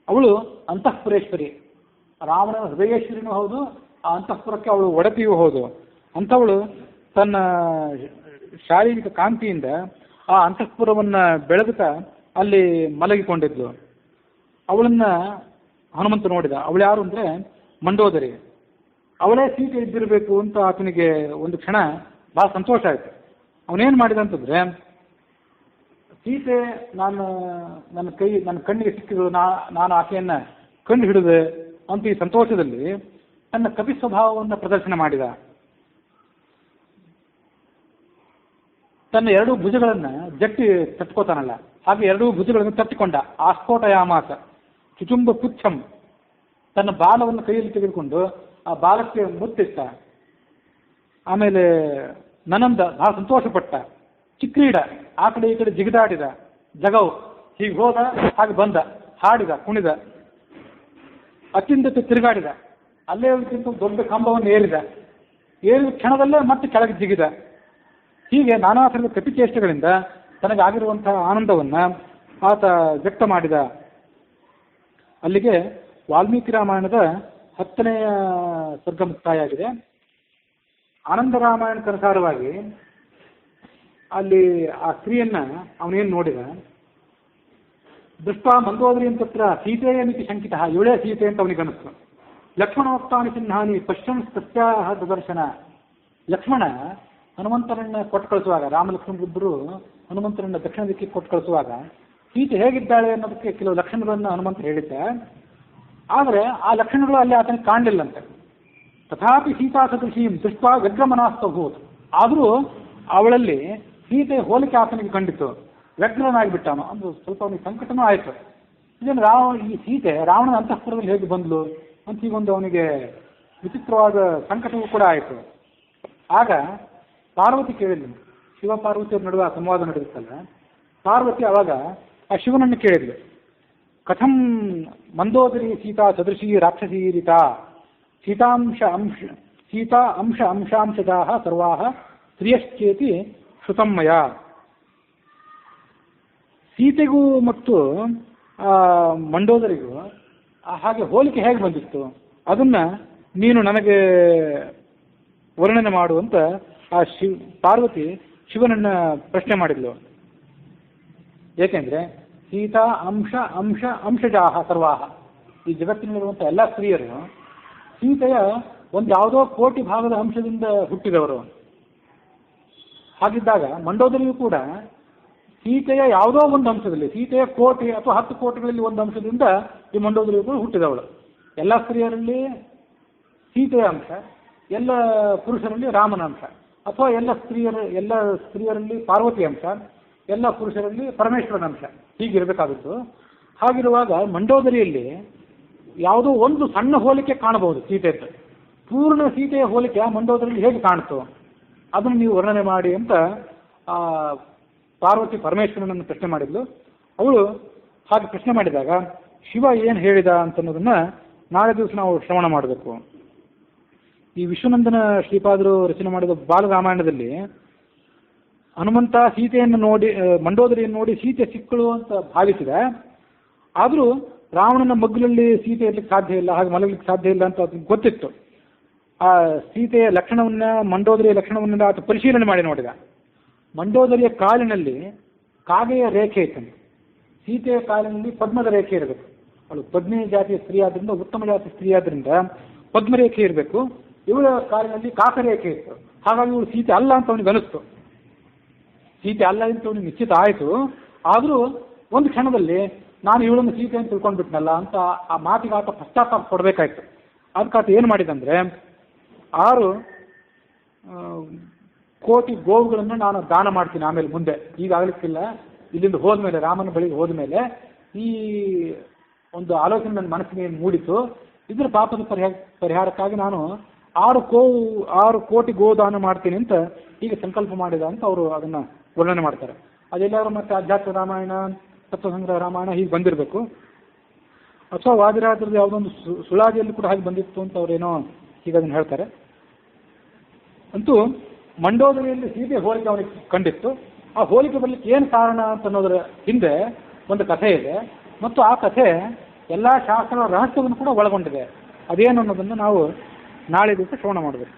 ಅವಳು ಅಂತಃಪುರೇಶ್ವರಿ, ರಾವಣನ ಹೃದಯೇಶ್ವರಿನೂ ಹೌದು, ಆ ಅಂತಃಪುರಕ್ಕೆ ಅವಳು ಒಡತಿಯೂ ಹೌದು. ಅಂಥವಳು ತನ್ನ ಶಾರೀರಿಕ ಕಾಂತಿಯಿಂದ ಆ ಅಂತಃಪುರವನ್ನು ಬೆಳೆದುತ್ತಾ ಅಲ್ಲಿ ಮಲಗಿಕೊಂಡಿದ್ಲು. ಅವಳನ್ನ ಹನುಮಂತ ನೋಡಿದ. ಅವಳು ಯಾರು ಅಂದರೆ ಮಂಡೋದರಿ. ಅವಳೇ ಸೀತೆ ಇದ್ದಿರಬೇಕು ಅಂತ ಆತನಿಗೆ ಒಂದು ಕ್ಷಣ ಬಹಳ ಸಂತೋಷ ಆಯಿತು. ಅವನೇನು ಮಾಡಿದ ಅಂತಂದರೆ, ಸೀತೆ ನನ್ನ ಕಣ್ಣಿಗೆ ಸಿಕ್ಕಿದ್ರು, ನಾನು ಆಕೆಯನ್ನು ಕಂಡು ಹಿಡಿದೆ ಅಂತ ಈ ಸಂತೋಷದಲ್ಲಿ ತನ್ನ ಕಪಿ ಸ್ವಭಾವವನ್ನು ಪ್ರದರ್ಶನ ಮಾಡಿದ. ತನ್ನ ಎರಡೂ ಭುಜಗಳನ್ನು ಜಟ್ಟಿ ತಟ್ಕೋತಾನಲ್ಲ, ಹಾಗೆ ಎರಡೂ ಭುಜಗಳನ್ನು ತಟ್ಟಿಕೊಂಡ. ಆಸ್ಫೋಟಯಾಮಾಸ ಚುಚುಂಬ ಪುಚ್ಛಂ, ತನ್ನ ಬಾಲವನ್ನು ಕೈಯಲ್ಲಿ ತೆಗೆದುಕೊಂಡು ಆ ಬಾಲಕ್ಕೆ ಮುತ್ತಿಟ್ಟ. ಆಮೇಲೆ ನನಂದ ಬಹಳ ಸಂತೋಷಪಟ್ಟ. ಚಿಕ್ರೀಡ, ಆ ಕಡೆ ಈ ಕಡೆ ಜಿಗಿದಾಡಿದ. ಜಗವು ಹೀಗೆ ಹೋದ, ಹಾಗೆ ಬಂದ, ಹಾಡಿದ, ಕುಣಿದ, ಅತ್ಯಂತ ತಿರುಗಾಡಿದ. ಅಲ್ಲೇ ದೊಡ್ಡ ಕಂಬವನ್ನು ಏರಿದ ಕ್ಷಣದಲ್ಲೇ ಮತ್ತೆ ಕೆಳಗೆ ಜಿಗಿದ. ಹೀಗೆ ನಾನಾ ಥರದ ಕಪಿಚೇಷ್ಟೆಗಳಿಂದ ತನಗಾಗಿರುವಂತಹ ಆನಂದವನ್ನು ಆತ ವ್ಯಕ್ತ ಮಾಡಿದ. ಅಲ್ಲಿಗೆ ವಾಲ್ಮೀಕಿ ರಾಮಾಯಣದ 10ನೆಯ ಸರ್ಗ ಮುಕ್ತಾಯ ಆಗಿದೆ. ಆನಂದ ರಾಮಾಯಣಕ್ಕನುಸಾರವಾಗಿ ಅಲ್ಲಿ ಆ ಸ್ತ್ರೀಯನ್ನ ಅವನೇನು ನೋಡಿದ, ದೃಷ್ಟ ಮಂದೋದರಿ ಅಂತತ್ರ ಸೀತೆಯ ಮಿತಿ ಶಂಕಿತ, ಇವಳೇ ಸೀತೆ ಅಂತ ಅವನಿಗೆ ಅನಿಸ್ತು. ಲಕ್ಷ್ಮಣೋಕ್ತಾನಿ ಚಿಹ್ನಾನಿ ಪಶ್ಯಂ ಸತ್ಯಾಹ ದರ್ಶನ. ಲಕ್ಷ್ಮಣ ಹನುಮಂತರನ್ನ ಕೊಟ್ಟು ಕಳಿಸುವಾಗ, ರಾಮಲಕ್ಷ್ಮಣರಿಬ್ಬರು ಹನುಮಂತರನ್ನ ದಕ್ಷಿಣ ದಿಕ್ಕಿಗೆ ಕೊಟ್ಟು ಕಳಿಸುವಾಗ ಸೀತೆ ಹೇಗಿದ್ದಾಳೆ ಅನ್ನೋದಕ್ಕೆ ಕೆಲವು ಲಕ್ಷಣಗಳನ್ನು ಹನುಮಂತ ಹೇಳಿದ್ದ. ಆದರೆ ಆ ಲಕ್ಷಣಗಳು ಅಲ್ಲಿ ಆತನಿಗೆ ಕಾಣಲಿಲ್ಲಂತೆ. ತಥಾಪಿ ಸೀತಾ ಸದೃಶೀಂ ದೃಷ್ಟ ವ್ಯಗ್ರಮನಾಸ್ತಭೂತ್. ಆದರೂ ಅವಳಲ್ಲಿ ಸೀತೆ ಹೋಲಿಕೆ ಆತನಿಗೆ ಕಂಡಿತು, ವ್ಯಗ್ರನಾಗಿಬಿಟ್ಟಾನು. ಅಂದ್ರೆ ಸ್ವಲ್ಪ ಅವನಿಗೆ ಸಂಕಟನೂ ಆಯಿತು. ಇದನ್ನು ಈ ಸೀತೆ ರಾವಣನ ಅಂತಃಪುರದಲ್ಲಿ ಹೇಗೆ ಬಂದ್ಲು ಅಂತ ಹೀಗೊಂದು ಅವನಿಗೆ ವಿಚಿತ್ರವಾದ ಸಂಕಟವೂ ಕೂಡ ಆಯಿತು. ಆಗ ಪಾರ್ವತಿ ಕೇಳಿದ್ಲು, ಶಿವ ಪಾರ್ವತಿಯವ್ರ ನಡುವೆ ಸಂವಾದ ನಡೆಯುತ್ತಲ್ಲ, ಪಾರ್ವತಿ ಅವಾಗ ಆ ಶಿವನನ್ನು ಕೇಳಿದ್ಲು, ಕಥಂ ಮಂದೋದರಿ ಸೀತಾ ಸದೃಶಿ ರಾಕ್ಷಸೀರಿತಾ ಸೀತಾ ಅಂಶ ಅಂಶಾಂಶದಾ ಸರ್ವಾ ಸ್ತ್ರೀಯಶ್ಚೇತಿ ಶ್ರುತಮ್ಮಯ. ಸೀತೆಗೂ ಮತ್ತು ಮಂಡೋದರಿಗೂ ಹಾಗೆ ಹೋಲಿಕೆ ಹೇಗೆ ಬಂದಿತ್ತು ಅದನ್ನ ನೀನು ನನಗೆ ವರ್ಣನೆ ಮಾಡುವಂತ ಆ ಪಾರ್ವತಿ ಶಿವನನ್ನ ಪ್ರಶ್ನೆ ಮಾಡಿದ್ಲು. ಏಕೆಂದ್ರೆ ಸೀತಾ ಅಂಶಜಾಹ ಸರ್ವಾಹ, ಈ ಜಗತ್ತಿನಲ್ಲಿರುವಂಥ ಎಲ್ಲ ಸ್ತ್ರೀಯರು ಸೀತೆಯ ಒಂದು ಯಾವುದೋ ಕೋಟಿ ಭಾಗದ ಅಂಶದಿಂದ ಹುಟ್ಟಿದವರು. ಹಾಗಿದ್ದಾಗ ಮಂಡೋದರಿಯೂ ಕೂಡ ಸೀತೆಯ ಯಾವುದೋ ಒಂದು ಅಂಶದಲ್ಲಿ, ಸೀತೆಯ ಕೋಟಿ ಅಥವಾ 10 ಕೋಟಿಗಳಲ್ಲಿ ಒಂದು ಅಂಶದಿಂದ ಈ ಮಂಡೋದರಿಯೂ ಕೂಡ ಹುಟ್ಟಿದವಳು. ಎಲ್ಲ ಸ್ತ್ರೀಯರಲ್ಲಿ ಸೀತೆಯ ಅಂಶ, ಎಲ್ಲ ಪುರುಷರಲ್ಲಿ ರಾಮನ ಅಂಶ, ಅಥವಾ ಎಲ್ಲ ಸ್ತ್ರೀಯರಲ್ಲಿ ಪಾರ್ವತಿ ಅಂಶ, ಎಲ್ಲ ಪುರುಷರಲ್ಲಿ ಪರಮೇಶ್ವರನ ಅಂಶ, ಹೀಗಿರಬೇಕಾದದ್ದು. ಹಾಗಿರುವಾಗ ಮಂಡೋದರಿಯಲ್ಲಿ ಯಾವುದೋ ಒಂದು ಸಣ್ಣ ಹೋಲಿಕೆ ಕಾಣಬಹುದು ಸೀತೆಯದ್ದು. ಪೂರ್ಣ ಸೀತೆಯ ಹೋಲಿಕೆ ಮಂಡೋದರಿಯಲ್ಲಿ ಹೇಗೆ ಕಾಣಿತು ಅದನ್ನು ನೀವು ವರ್ಣನೆ ಮಾಡಿ ಅಂತ ಪಾರ್ವತಿ ಪರಮೇಶ್ವರನನ್ನು ಪ್ರಶ್ನೆ ಮಾಡಿದ್ಲು. ಅವಳು ಹಾಗೆ ಪ್ರಶ್ನೆ ಮಾಡಿದಾಗ ಶಿವ ಏನು ಹೇಳಿದ ಅಂತನ್ನೋದನ್ನ ನಾಳೆ ದಿವಸ ನಾವು ಶ್ರವಣ ಮಾಡಬೇಕು. ಈ ವಿಶ್ವನಂದನ ಶ್ರೀಪಾದರು ರಚನೆ ಮಾಡಿದ ಬಾಲರಾಮಾಯಣದಲ್ಲಿ ಹನುಮಂತ ಸೀತೆಯನ್ನು ನೋಡಿ, ಮಂಡೋದರಿಯನ್ನು ನೋಡಿ ಸೀತೆ ಸಿಕ್ಕಳು ಅಂತ ಭಾವಿಸಿದ. ಆದರೂ ರಾವಣನ ಮಗ್ಗಲಲ್ಲಿ ಸೀತೆ ಇರ್ಲಿಕ್ಕೆ ಸಾಧ್ಯ ಇಲ್ಲ, ಹಾಗೆ ಮಲಗಲಿಕ್ಕೆ ಸಾಧ್ಯ ಇಲ್ಲ ಅಂತ ಅದಕ್ಕೆ ಗೊತ್ತಿತ್ತು. ಆ ಸೀತೆಯ ಲಕ್ಷಣವನ್ನ, ಮಂಡೋದರಿಯ ಲಕ್ಷಣವನ್ನ ಆತ ಪರಿಶೀಲನೆ ಮಾಡಿ ನೋಡಿದ. ಮಂಡೋದರಿಯ ಕಾಲಿನಲ್ಲಿ ಕಾಗೆಯ ರೇಖೆ ಇತ್ತು, ಸೀತೆಯ ಕಾಲಿನಲ್ಲಿ ಪದ್ಮದ ರೇಖೆ ಇರಬೇಕು. ಅವಳು ಪದ್ಮಿನಿ ಜಾತಿಯ ಸ್ತ್ರೀ ಆದ್ರಿಂದ, ಉತ್ತಮ ಜಾತಿ ಸ್ತ್ರೀ ಆದ್ರಿಂದ ಪದ್ಮರೇಖೆ ಇರಬೇಕು. ಇವಳ ಕಾಲಿನಲ್ಲಿ ಕಾಕರೇಖೆ ಇತ್ತು. ಹಾಗಾಗಿ ಇವಳು ಸೀತೆ ಅಲ್ಲ ಅಂತ ಅವನಿಗೆ ಅನಿಸ್ತು. ಸೀತೆ ಅಲ್ಲ ಅಂತ ಅವನಿಗೆ ನಿಶ್ಚಿತ ಆಯಿತು. ಆದರೂ ಒಂದು ಕ್ಷಣದಲ್ಲಿ ನಾನು ಇವಳನ್ನು ಸೀತೆ ಅಂತ ತಿಳ್ಕೊಂಡ್ಬಿಟ್ನಲ್ಲ ಅಂತ ಆ ಮಾತಿಗೆ ಆತ ಪಶ್ಚಾತ್ತಾಪ ಕೊಡಬೇಕಾಯ್ತು. ಅದಕ್ಕೆ ಆತ ಏನು ಮಾಡಿದಂದ್ರೆ 6 ಕೋಟಿ ಗೋವುಗಳನ್ನು ನಾನು ದಾನ ಮಾಡ್ತೀನಿ ಆಮೇಲೆ ಮುಂದೆ, ಈಗ ಆಗಲಿಕ್ಕಿಲ್ಲ, ಇಲ್ಲಿಂದ ಹೋದ್ಮೇಲೆ, ರಾಮನ ಬಳಿಗೆ ಹೋದ್ಮೇಲೆ ಈ ಒಂದು ಆಲೋಚನೆ ನನ್ನ ಮನಸ್ಸಿಗೆ ಮೂಡಿತು. ಇದರ ಪಾಪದ ಪರಿಹಾರಕ್ಕಾಗಿ ನಾನು 6 ಕೋಟಿ ಗೋದಾನ ಮಾಡ್ತೀನಿ ಅಂತ ಈಗ ಸಂಕಲ್ಪ ಮಾಡಿದ ಅಂತ ಅವರು ಅದನ್ನ ವರ್ಣನೆ ಮಾಡ್ತಾರೆ. ಅದೆಲ್ಲರೂ ಮತ್ತೆ ಅಧ್ಯಾತ್ಮ ರಾಮಾಯಣ, ತತ್ವಸಂಗ್ರಹ ರಾಮಾಯಣ ಹೀಗೆ ಬಂದಿರಬೇಕು. ಅಥವಾ ವಾದಿರಾಜರದ ಯಾವುದೊಂದು ಸುಳಾದಿಯಲ್ಲಿ ಕೂಡ ಹಾಗೆ ಬಂದಿತ್ತು ಅಂತ ಅವರೇನೋ ಈಗ ಅದನ್ನು ಹೇಳ್ತಾರೆ. ಅಂತೂ ಮಂಡೋದರಿಯಲ್ಲಿ ಸೀತೆ ಹೋಲಿಕೆ ಅವನಿಗೆ ಕಂಡಿತ್ತು. ಆ ಹೋಲಿಕೆ ಬರಲಿಕ್ಕೆ ಏನು ಕಾರಣ ಅಂತ ಅನ್ನೋದರ ಹಿಂದೆ ಒಂದು ಕಥೆ ಇದೆ, ಮತ್ತು ಆ ಕಥೆ ಎಲ್ಲ ಶಾಸ್ತ್ರ ರಹಸ್ಯವನ್ನು ಕೂಡ ಒಳಗೊಂಡಿದೆ. ಅದೇನು ಅನ್ನೋದನ್ನು ನಾವು ನಾಳೆ ದಿವಸ ಶ್ರವಣ ಮಾಡಬೇಕು.